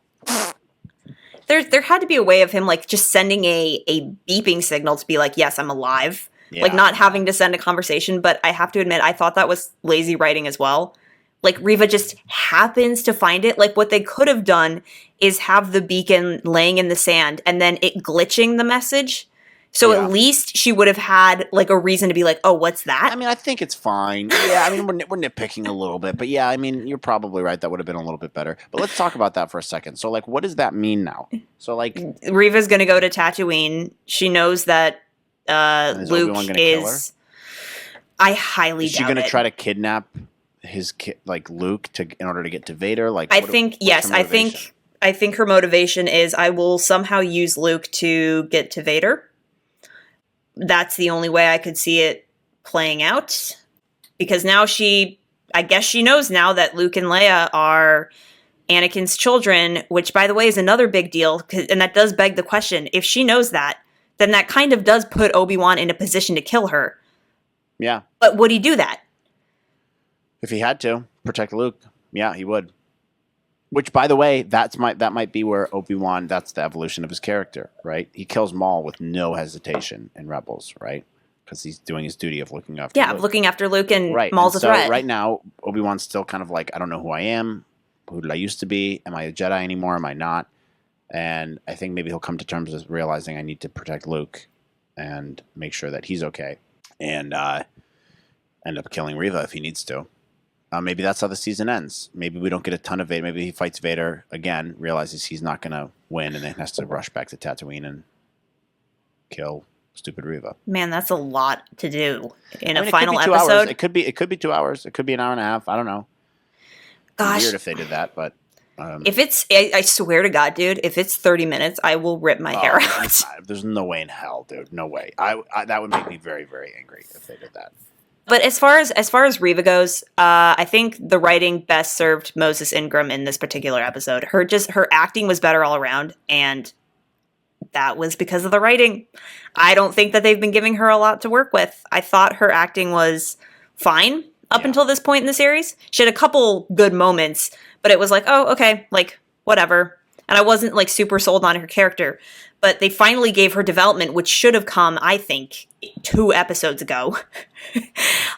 There had to be a way of him like just sending a beeping signal to be like, yes, I'm alive. Yeah. Like not having to send a conversation. But I have to admit, I thought that was lazy writing as well. Like Reva just happens to find it. Like what they could have done is have the beacon laying in the sand and then it glitching the message. So at least she would have had like a reason to be like, oh, what's that? I mean, I think it's fine. Yeah, I mean, we're nitpicking a little bit. But yeah, I mean, you're probably right. That would have been a little bit better. But let's talk about that for a second. So like, what does that mean now? So like, Reva's going to go to Tatooine. She knows that Luke is... I highly doubt it. Is she going to try to kidnap his kid, like Luke, in order to get to Vader? Like, I think her motivation is I will somehow use Luke to get to Vader. That's the only way I could see it playing out. Because now I guess she knows now that Luke and Leia are Anakin's children, which, by the way, is another big deal. And that does beg the question, if she knows that, then that kind of does put Obi-Wan in a position to kill her. Yeah. But would he do that? If he had to protect Luke, yeah, he would. Which, by the way, that might be where Obi-Wan, that's the evolution of his character, right? He kills Maul with no hesitation in Rebels, right? Because he's doing his duty of looking after Luke. Looking after Luke and Maul's a threat. Right now, Obi-Wan's still kind of like, I don't know who I am. Who did I used to be? Am I a Jedi anymore? Am I not? And I think maybe he'll come to terms with realizing I need to protect Luke and make sure that he's okay. And end up killing Reva if he needs to. Maybe that's how the season ends. Maybe we don't get a ton of Vader. Maybe he fights Vader again, realizes he's not going to win, and then has to rush back to Tatooine and kill stupid Reva. Man, that's a lot to do in a final episode. Hours. It could be 2 hours. It could be an hour and a half. I don't know. Gosh, it'd be weird if they did that, but if it's, I swear to God, dude, if it's 30 minutes, I will rip my hair out. There's no way in hell, dude. No way. I that would make me very, very angry if they did that. But as far as Reva goes, I think the writing best served Moses Ingram in this particular episode. Her acting was better all around, and that was because of the writing. I don't think that they've been giving her a lot to work with. I thought her acting was fine up until this point in the series. She had a couple good moments, but it was like, oh, okay, like, whatever. And I wasn't, like, super sold on her character. But they finally gave her development, which should have come, I think, 2 episodes ago,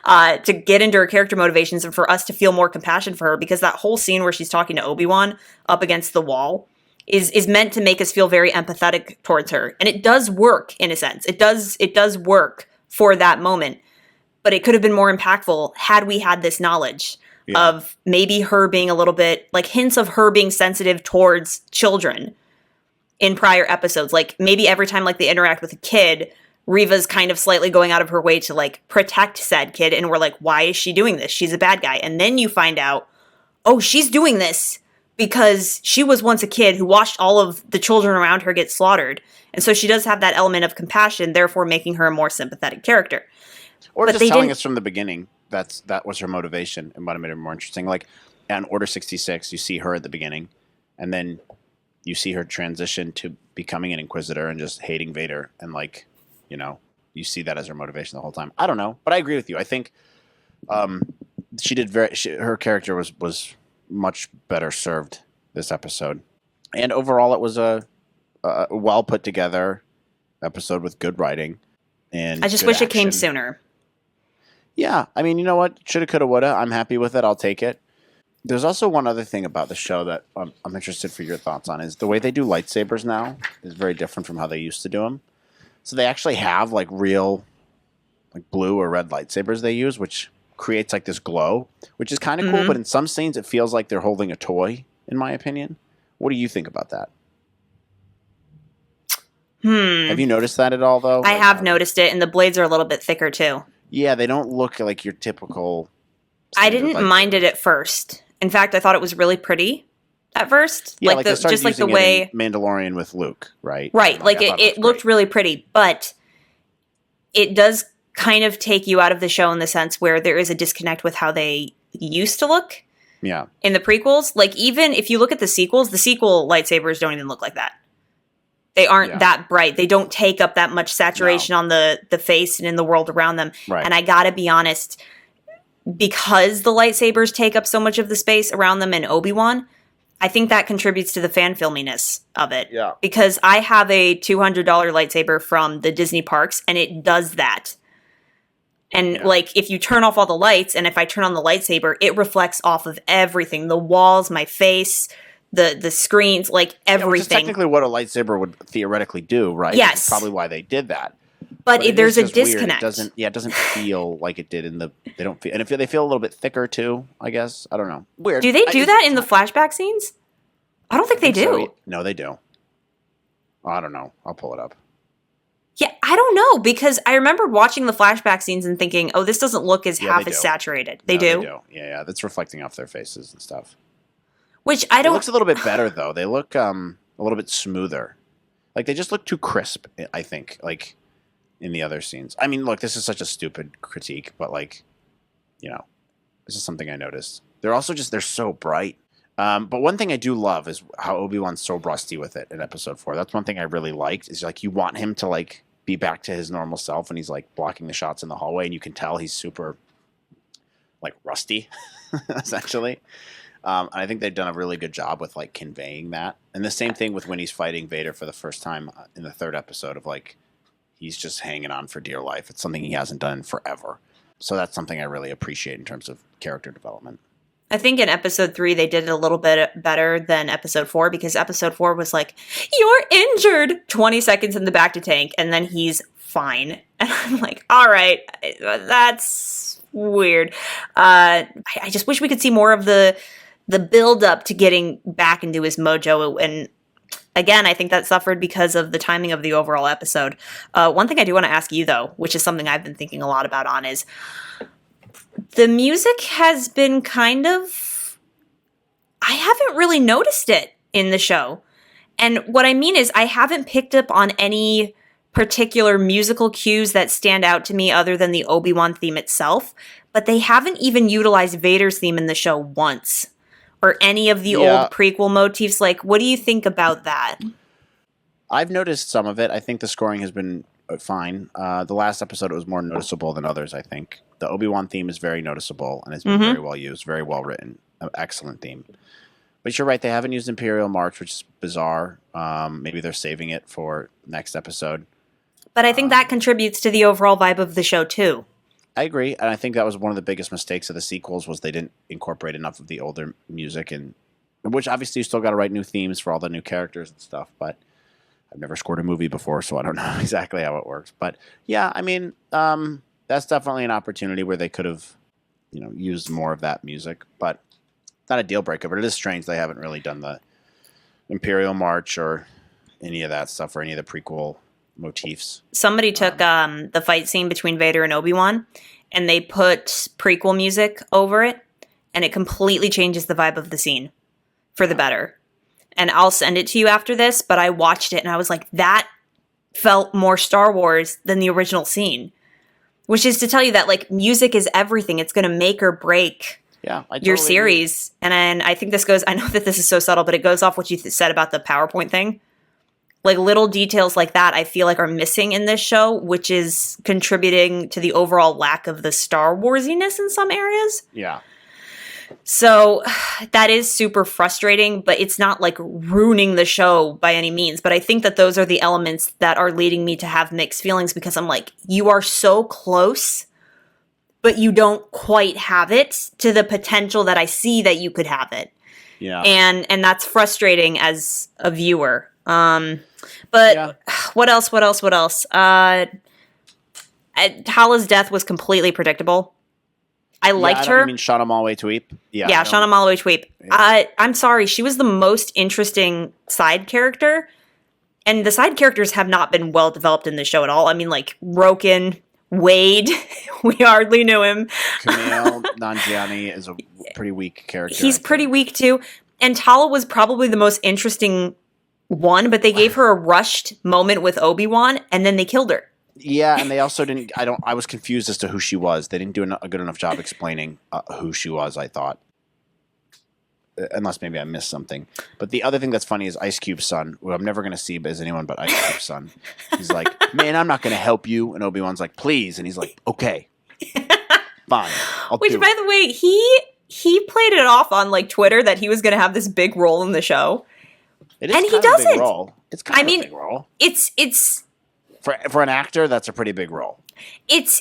to get into her character motivations and for us to feel more compassion for her. Because that whole scene where she's talking to Obi-Wan up against the wall is meant to make us feel very empathetic towards her. And it does work, in a sense. It does work for that moment. But it could have been more impactful had we had this knowledge of maybe her being a little bit, like hints of her being sensitive towards children in prior episodes. Like maybe every time like they interact with a kid, Reva's kind of slightly going out of her way to like protect said kid, and we're like, why is she doing this? She's a bad guy. And then you find out, oh, she's doing this because she was once a kid who watched all of the children around her get slaughtered. And so she does have that element of compassion, therefore making her a more sympathetic character. Or But just they telling didn't- us from the beginning that was her motivation. It might have made it more interesting. Like on Order 66, you see her at the beginning, and then you see her transition to becoming an Inquisitor and just hating Vader, and like, you know, you see that as her motivation the whole time. I don't know, but I agree with you. I think her character was much better served this episode, and overall, it was a well put together episode with good writing. And I just good wish it came action. sooner. Yeah, I mean, you know what? Shoulda, coulda, woulda. I'm happy with it. I'll take it. There's also one other thing about the show that I'm interested for your thoughts on is the way they do lightsabers now is very different from how they used to do them. So they actually have like real like blue or red lightsabers they use, which creates like this glow, which is kind of cool. But in some scenes, it feels like they're holding a toy, in my opinion. What do you think about that? Have you noticed that at all, though? I have noticed it, and the blades are a little bit thicker too. Yeah, they don't look like your typical. I didn't mind it at first. In fact, I thought it was really pretty at first. Yeah, like they started just like the using way it in Mandalorian with Luke, right? right, And, like I thought it was looked great. really pretty, but it does kind of take you out of the show in the sense where there is a disconnect with how they used to look Yeah, in the prequels. Like even if you look at the sequels, the sequel lightsabers don't even look like that. They aren't that bright. They don't take up that much saturation on the face and in the world around them. Right. And I gotta be honest, because the lightsabers take up so much of the space around them in Obi-Wan, I think that contributes to the fan filminess of it. Yeah. Because I have a $200 lightsaber from the Disney parks, and it does that. And like, if you turn off all the lights, and if I turn on the lightsaber, it reflects off of everything. The walls, my face, the screens, like everything. which is technically what a lightsaber would theoretically do, right? Yes. Which is probably why they did that. But it there's is a just weird. disconnect. It doesn't feel like it did in the. They don't feel, and if they feel a little bit thicker too. I guess I don't know. Weird. Do they do that in the flashback scenes? I don't think they do. So. No, they do. I don't know. I'll pull it up. Yeah, I don't know, because I remember watching the flashback scenes and thinking, oh, this doesn't look as half they as do. saturated. No, They do? They do. Yeah. That's reflecting off their faces and stuff. Which I It don't... looks a little bit better though. They look a little bit smoother. Like they just look too crisp. I think like in the other scenes. I mean, look, this is such a stupid critique, but like, you know, this is something I noticed. They're also they're so bright. But one thing I do love is how Obi-Wan's so rusty with it in episode 4. That's one thing I really liked is like you want him to like be back to his normal self when he's like blocking the shots in the hallway, and you can tell he's super like rusty, essentially. And I think they've done a really good job with like conveying that. And the same thing with when he's fighting Vader for the first time in the 3rd episode of like he's just hanging on for dear life. It's something he hasn't done in forever. So that's something I really appreciate in terms of character development. I think in episode 3 they did it a little bit better than episode 4, because episode 4 was like, you're injured! 20 seconds in the back to tank, and then he's fine. And I'm like, all right, that's weird. I just wish we could see more of the build up to getting back into his mojo. And again, I think that suffered because of the timing of the overall episode. One thing I do want to ask you, though, which is something I've been thinking a lot about is the music has been kind of... I haven't really noticed it in the show. And what I mean is I haven't picked up on any particular musical cues that stand out to me other than the Obi-Wan theme itself. But they haven't even utilized Vader's theme in the show once. Or any of the old prequel motifs. Like, what do you think about that? I've noticed some of it. I think the scoring has been fine. The last episode, it was more noticeable than others, I think. The Obi-Wan theme is very noticeable and has been very well used, very well written. Excellent theme. But you're right, they haven't used Imperial March, which is bizarre. Maybe they're saving it for next episode. But I think that contributes to the overall vibe of the show, too. I agree, and I think that was one of the biggest mistakes of the sequels was they didn't incorporate enough of the older music, and which obviously you still got to write new themes for all the new characters and stuff, but I've never scored a movie before, so I don't know exactly how it works. But yeah, I mean, that's definitely an opportunity where they could have, used more of that music, but not a deal breaker. But it is strange they haven't really done the Imperial March or any of that stuff or any of the prequel motifs. Somebody took the fight scene between Vader and Obi Wan, and they put prequel music over it, and it completely changes the vibe of the scene for the better. And I'll send it to you after this, but I watched it and I was like, that felt more Star Wars than the original scene. Which is to tell you that, like, music is everything. It's going to make or break your series. Agree. And I think this goes, I know that this is so subtle, but it goes off what you said about the PowerPoint thing. Like, little details like that I feel like are missing in this show, which is contributing to the overall lack of the Star Warsiness in some areas. Yeah. So that is super frustrating, but it's not like ruining the show by any means. But I think that those are the elements that are leading me to have mixed feelings, because I'm like, you are so close, but you don't quite have it to the potential that I see that you could have it. Yeah. And that's frustrating as a viewer. But what else? Tala's death was completely predictable. I liked her. I mean, Shauna Malwae-Tweep. Yeah, Shauna Malwae-Tweep. I'm sorry. She was the most interesting side character. And the side characters have not been well developed in the show at all. I mean, like, Roken, Wade, we hardly knew him. Kumail Nanjiani is a pretty weak character. He's pretty weak, too. And Tala was probably the most interesting one, but they gave her a rushed moment with Obi-Wan, and then they killed her. Yeah, and they also didn't. I was confused as to who she was. They didn't do a good enough job explaining who she was, I thought. Unless maybe I missed something. But the other thing that's funny is Ice Cube's son, who I'm never going to see as anyone but Ice Cube's son. He's like, man, I'm not going to help you. And Obi-Wan's like, please. And he's like, okay. Fine. Which, by the way, he played it off on, like, Twitter that he was going to have this big role in the show. It is and kind he doesn't. A big role. It's kind of a big role. It's for an actor, that's a pretty big role. It's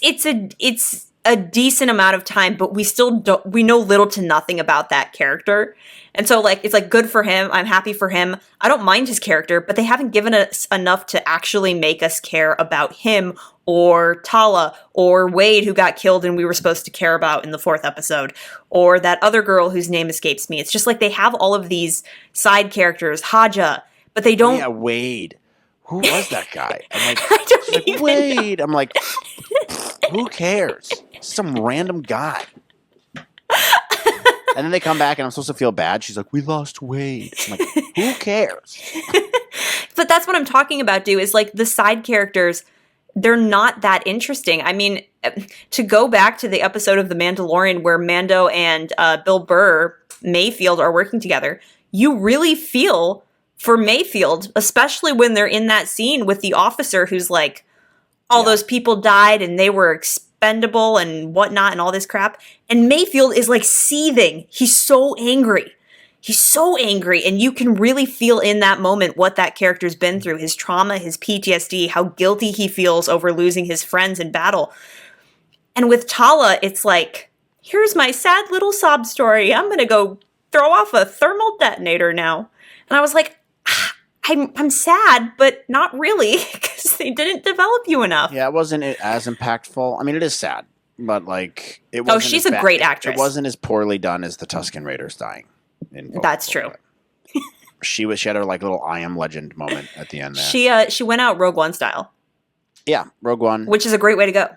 a decent amount of time, but we know little to nothing about that character. And so, like, it's like good for him. I'm happy for him. I don't mind his character, but they haven't given us enough to actually make us care about him or Tala or Wade, who got killed and we were supposed to care about in the 4th episode, or that other girl whose name escapes me. It's just like they have all of these side characters, Haja, but they don't. Yeah, Wade. Who was that guy? I'm like, I don't even Wade. know. I'm like, who cares? Some random guy. And then they come back and I'm supposed to feel bad. She's like, we lost Wade. I'm like, who cares? But that's what I'm talking about, dude, is like the side characters, they're not that interesting. I mean, to go back to the episode of The Mandalorian where Mando and Bill Burr, Mayfield, are working together, you really feel for Mayfield, especially when they're in that scene with the officer who's like, all those people died and they were expendable and whatnot and all this crap. And Mayfield is like seething. He's so angry. And you can really feel in that moment what that character's been through, his trauma, his PTSD, how guilty he feels over losing his friends in battle. And with Tala, it's like, here's my sad little sob story. I'm going to go throw off a thermal detonator now. And I was like, I'm sad, but not really, because they didn't develop you enough. Yeah, it wasn't as impactful. I mean, it is sad, but like it wasn't. Oh, she's a great actress. It wasn't as poorly done as the Tusken Raiders dying. That's true. She had her like little I Am Legend moment at the end there. She went out Rogue One style. Yeah, Rogue One, which is a great way to go.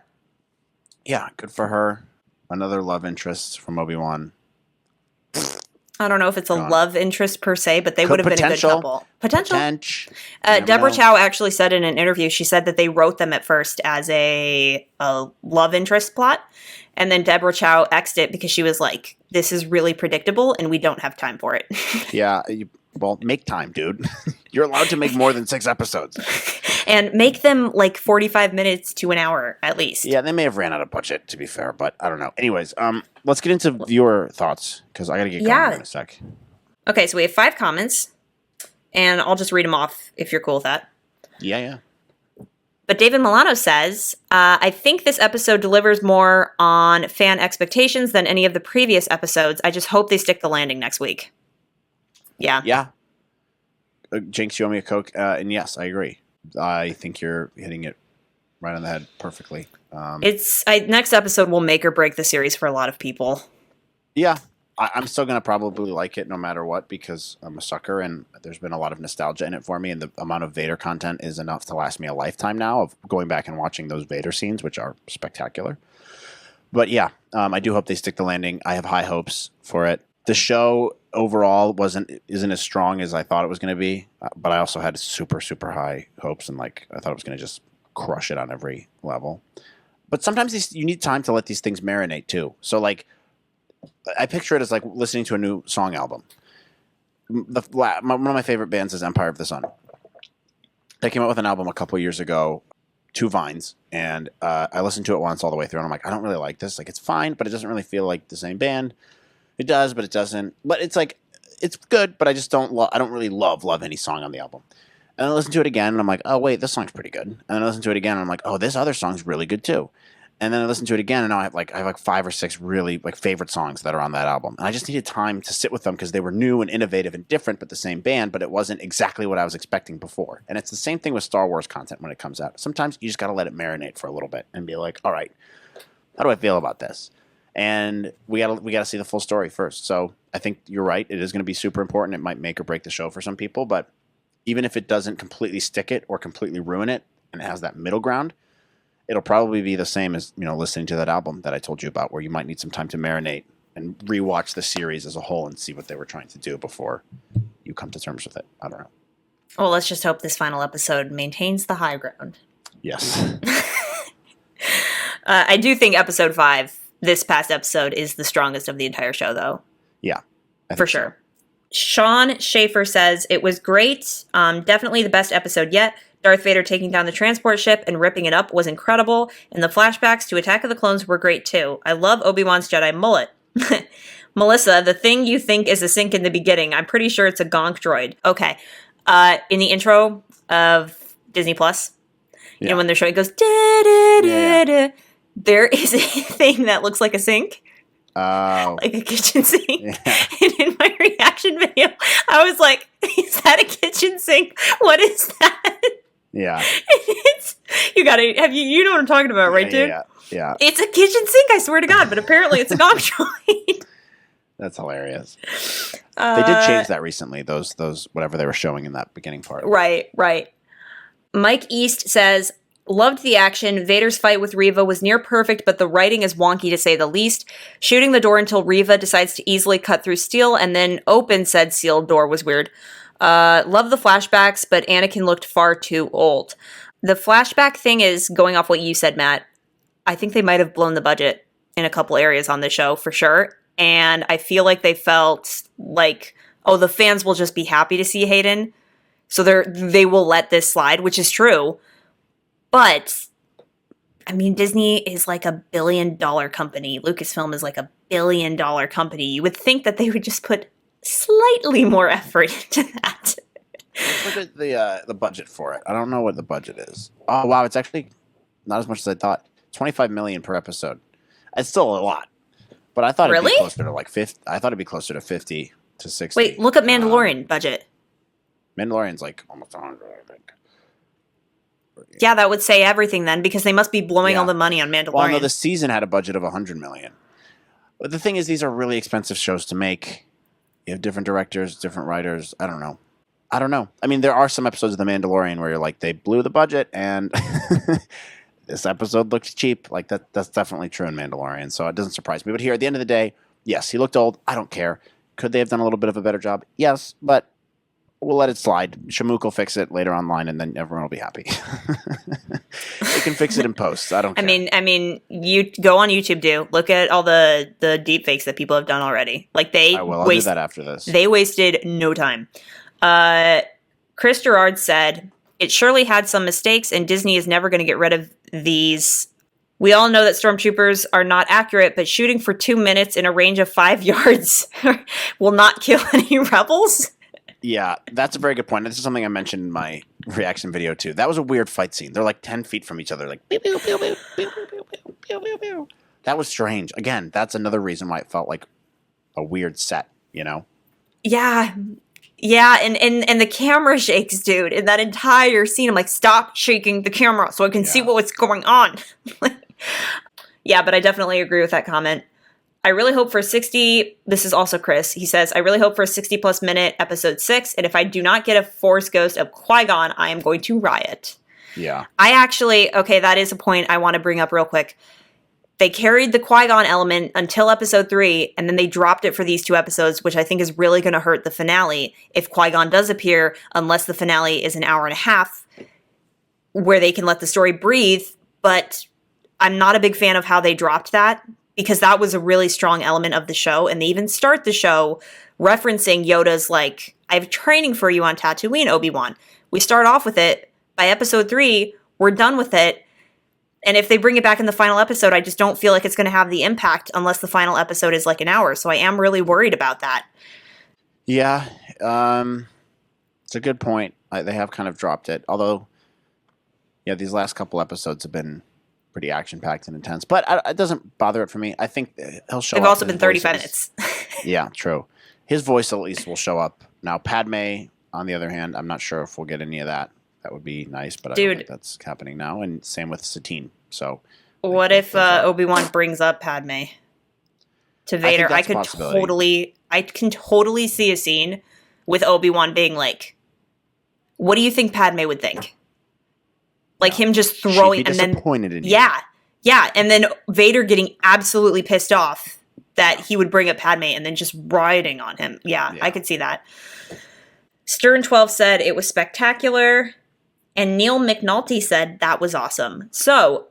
Yeah, good for her. Another love interest from Obi-Wan. I don't know if it's a love interest per se, but they would have been a good couple. Potential. Deborah Chow actually said in an interview, she said that they wrote them at first as a love interest plot. And then Deborah Chow X'd it because she was like, this is really predictable and we don't have time for it. Yeah. Well, make time, dude. You're allowed to make more than 6 episodes. And make them like 45 minutes to an hour at least. Yeah, they may have ran out of budget, to be fair, but I don't know. Anyways, let's get into viewer thoughts because I got to get going in a sec. Okay, so we have 5 comments, and I'll just read them off if you're cool with that. Yeah. But David Milano says, I think this episode delivers more on fan expectations than any of the previous episodes. I just hope they stick the landing next week. Yeah. Jinx, you owe me a Coke? And yes, I agree. I think you're hitting it right on the head perfectly. Next episode will make or break the series for a lot of people. Yeah. I'm still going to probably like it no matter what because I'm a sucker and there's been a lot of nostalgia in it for me. And the amount of Vader content is enough to last me a lifetime now of going back and watching those Vader scenes, which are spectacular. But yeah, I do hope they stick the landing. I have high hopes for it. The show overall isn't as strong as I thought it was going to be, but I also had super, super high hopes and like I thought it was going to just crush it on every level. But sometimes you need time to let these things marinate too. So like, I picture it as like listening to a new song album. One of my favorite bands is Empire of the Sun. They came out with an album a couple years ago, Two Vines, and I listened to it once all the way through, and I'm like, I don't really like this. Like, it's fine, but it doesn't really feel like the same band. It does, but it doesn't. But it's like, it's good, but I just don't. I don't really love any song on the album. And I listen to it again, and I'm like, oh wait, this song's pretty good. And then I listen to it again, and I'm like, oh, this other song's really good too. And then I listen to it again, and now I have like 5 or 6 really like favorite songs that are on that album. And I just needed time to sit with them because they were new and innovative and different, but the same band. But it wasn't exactly what I was expecting before. And it's the same thing with Star Wars content when it comes out. Sometimes you just got to let it marinate for a little bit and be like, all right, how do I feel about this? And we gotta see the full story first. So I think you're right. It is going to be super important. It might make or break the show for some people, but even if it doesn't completely stick it or completely ruin it, and it has that middle ground, it'll probably be the same as, listening to that album that I told you about, where you might need some time to marinate and rewatch the series as a whole and see what they were trying to do before you come to terms with it. I don't know. Well, let's just hope this final episode maintains the high ground. Yes. I do think episode 5, this past episode, is the strongest of the entire show, though. Yeah. For sure. Sean Schaefer says, it was great. Definitely the best episode yet. Darth Vader taking down the transport ship and ripping it up was incredible, and the flashbacks to Attack of the Clones were great too. I love Obi-Wan's Jedi mullet. Melissa, the thing you think is a sync in the beginning, I'm pretty sure it's a gonk droid. Okay. In the intro of Disney Plus, when they're showing, it goes, da-da-da-da. There is a thing that looks like a sink. Oh. Like a kitchen sink. Yeah. And in my reaction video, I was like, is that a kitchen sink? What is that? Yeah. You know what I'm talking about, right, dude? Yeah. It's a kitchen sink, I swear to God, but apparently it's a gong droid. That's hilarious. They did change that recently, those whatever they were showing in that beginning part. Right. Mike East says, loved the action. Vader's fight with Reva was near perfect, but the writing is wonky to say the least. Shooting the door until Reva decides to easily cut through steel and then open said sealed door was weird. Love the flashbacks, but Anakin looked far too old. The flashback thing is, going off what you said, Matt, I think they might have blown the budget in a couple areas on the show for sure. And I feel like they felt like, oh, the fans will just be happy to see Hayden. So they will let this slide, which is true. But, I mean, Disney is like $1 billion company. Lucasfilm is like $1 billion company. You would think that they would just put slightly more effort into that. Let's look at the budget for it. I don't know what the budget is. Oh, wow. It's actually not as much as I thought. $25 million per episode. It's still a lot. But I thought it'd be closer to like 50. I thought it'd be closer to 50 to 60. Wait, look at Mandalorian budget. Mandalorian's like almost 100, I think. Yeah, that would say everything then, because they must be blowing all the money on Mandalorian. Well, no, the season had a budget of $100 million. But the thing is, these are really expensive shows to make. You have different directors, different writers. I don't know. I mean, there are some episodes of The Mandalorian where you're like, they blew the budget, and this episode looked cheap. Like that's definitely true in Mandalorian, so it doesn't surprise me. But here, at the end of the day, yes, he looked old. I don't care. Could they have done a little bit of a better job? Yes, but we'll let it slide. Shamook will fix it later online, and then everyone will be happy. They can fix it in post. I don't care. I mean, you go on YouTube, look at all the deep fakes that people have done already. Like I'll do that after this. They wasted no time. Chris Gerard said, it surely had some mistakes, and Disney is never going to get rid of these. We all know that stormtroopers are not accurate, but shooting for 2 minutes in a range of 5 yards will not kill any rebels. Yeah, that's a very good point. This is something I mentioned in my reaction video too. That was a weird fight scene. They're like 10 feet from each other, like pew, pew, pew, pew, pew, pew, pew, pew, pew, pew. That was strange. Again, that's another reason why it felt like a weird set, Yeah. Yeah, and the camera shakes, dude. In that entire scene, I'm like, stop shaking the camera so I can see what's going on. Yeah, but I definitely agree with that comment. I really hope for 60. This is also Chris. He says, I really hope for a 60 plus minute episode 6. And if I do not get a Force Ghost of Qui-Gon, I am going to riot. Yeah. Okay, that is a point I want to bring up real quick. They carried the Qui-Gon element until episode 3, and then they dropped it for these 2 episodes, which I think is really going to hurt the finale if Qui-Gon does appear, unless the finale is an hour and a half, where they can let the story breathe. But I'm not a big fan of how they dropped that, because that was a really strong element of the show, and they even start the show referencing Yoda's, like, I have training for you on Tatooine, Obi-Wan. We start off with it. By episode 3, we're done with it. And if they bring it back in the final episode, I just don't feel like it's going to have the impact unless the final episode is like an hour. So I am really worried about that. Yeah, it's a good point. They have kind of dropped it. Although, yeah, these last couple episodes have been pretty action-packed and intense. But it doesn't bother it for me. I think he'll show up. They've also been 35 minutes. Yeah, true. His voice at least will show up. Now, Padme, on the other hand, I'm not sure if we'll get any of that. That would be nice, but I don't think that's happening now. And same with Satine. So, what if Obi-Wan brings up Padme to Vader? I can totally see a scene with Obi-Wan being like, "What do you think Padme would think?" Like him just throwing, she'd be disappointed in you. Yeah, and then Vader getting absolutely pissed off that he would bring up Padme, and then just rioting on him. Yeah. I could see that. Stern12 said it was spectacular. And Neil McNulty said that was awesome. So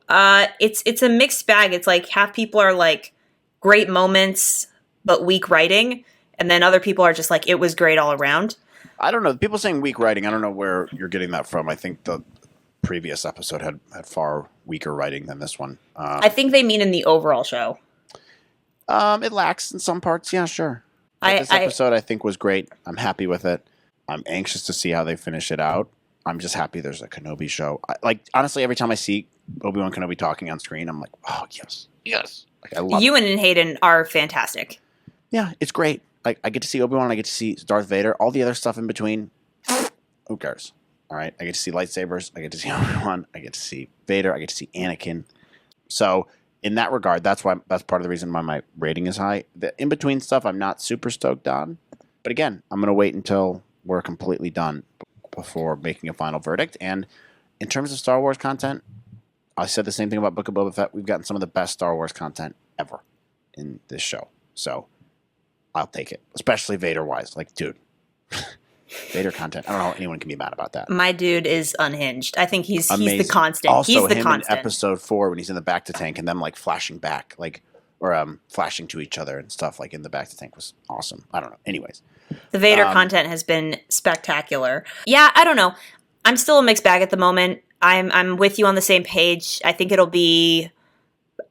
it's a mixed bag. It's like half people are like great moments, but weak writing. And then other people are just like, it was great all around. I don't know. People saying weak writing, I don't know where you're getting that from. I think the previous episode had far weaker writing than this one. I think they mean in the overall show. It lacks in some parts. Yeah, sure. This episode I think was great. I'm happy with it. I'm anxious to see how they finish it out. I'm just happy there's a Kenobi show. Honestly, every time I see Obi Wan Kenobi talking on screen, I'm like, oh yes. Like I love Ewan and Hayden are fantastic. Yeah, it's great. I get to see Obi Wan. I get to see Darth Vader. All the other stuff in between, who cares? All right, I get to see lightsabers. I get to see Obi Wan. I get to see Vader. I get to see Anakin. So in that regard, that's part of the reason why my rating is high. The in between stuff, I'm not super stoked on. But again, I'm gonna wait until we're completely done before making a final verdict. And in terms of Star Wars content, I said the same thing about Book of Boba Fett. We've gotten some of the best Star Wars content ever in this show. So I'll take it, especially Vader-wise. Like, dude, Vader content. I don't know how anyone can be mad about that. My dude is unhinged. I think he's the constant. Also, he's the him constant. in episode 4 when he's in the back to tank and them like flashing back, or flashing to each other and stuff like in the back to tank was awesome. I don't know. Anyways. The Vader content has been spectacular. Yeah, I don't know. I'm still a mixed bag at the moment. I'm with you on the same page. I think it'll be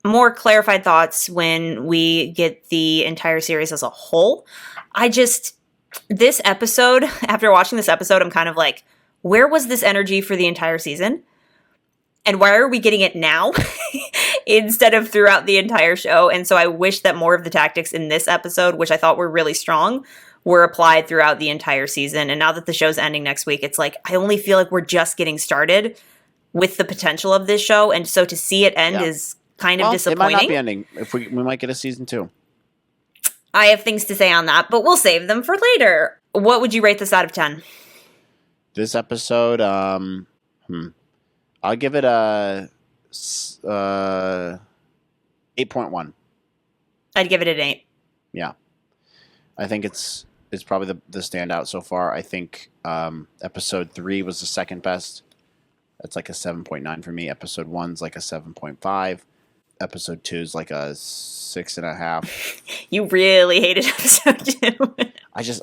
more clarified thoughts when we get the entire series as a whole. This episode, after watching this episode, I'm kind of like, where was this energy for the entire season? And why are we getting it now instead of throughout the entire show? And so I wish that more of the tactics in this episode, which I thought were really strong, were applied throughout the entire season. And now that the show's ending next week, it's like, I only feel like we're just getting started with the potential of this show. And so to see it end is kind of disappointing. It might not be ending. If we might get a season 2. I have things to say on that, but we'll save them for later. What would you rate this out of 10? This episode, I'll give it a 8.1. I'd give it an 8. Yeah. I think it's probably the standout so far. I think episode 3 was the second best. That's like a 7.9 for me. Episode 1's like a 7.5. Episode 2's like a 6.5. You really hated episode 2. It was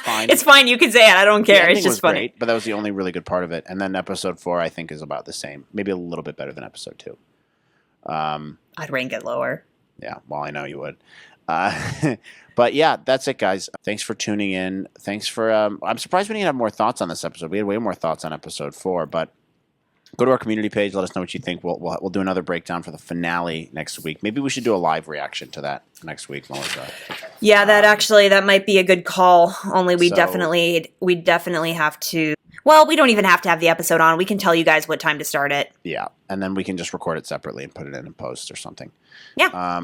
fine. It's fine. You can say it. I don't care. It's just funny. Great, but that was the only really good part of it. And then episode 4, I think, is about the same. Maybe a little bit better than episode 2. I'd rank it lower. Yeah, well, I know you would. But yeah, that's it, guys. Thanks for tuning in. Thanks for... I'm surprised we didn't have more thoughts on this episode. We had way more thoughts on episode 4, but go to our community page. Let us know what you think. We'll do another breakdown for the finale next week. Maybe we should do a live reaction to that next week, Melissa. Yeah, that might be a good call. Only we definitely have to... Well, we don't even have to have the episode on. We can tell you guys what time to start it. Yeah, and then we can just record it separately and put it in post or something. Yeah.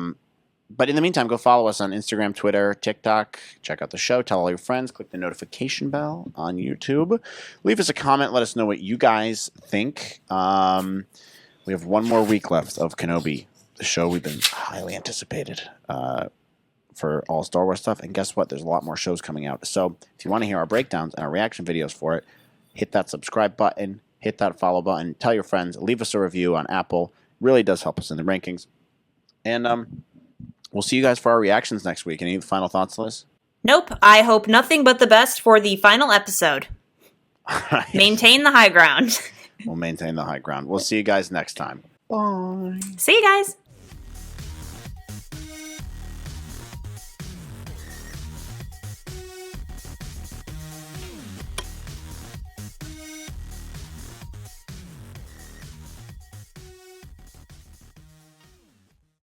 But in the meantime, go follow us on Instagram, Twitter, TikTok. Check out the show. Tell all your friends. Click the notification bell on YouTube. Leave us a comment. Let us know what you guys think. We have one more week left of Kenobi, the show we've been highly anticipated for all Star Wars stuff. And guess what? There's a lot more shows coming out. So if you want to hear our breakdowns and our reaction videos for it, hit that subscribe button. Hit that follow button. Tell your friends. Leave us a review on Apple. Really does help us in the rankings. And we'll see you guys for our reactions next week. Any final thoughts, Liz? Nope. I hope nothing but the best for the final episode. All right. Maintain the high ground. We'll maintain the high ground. We'll see you guys next time. Bye. See you guys.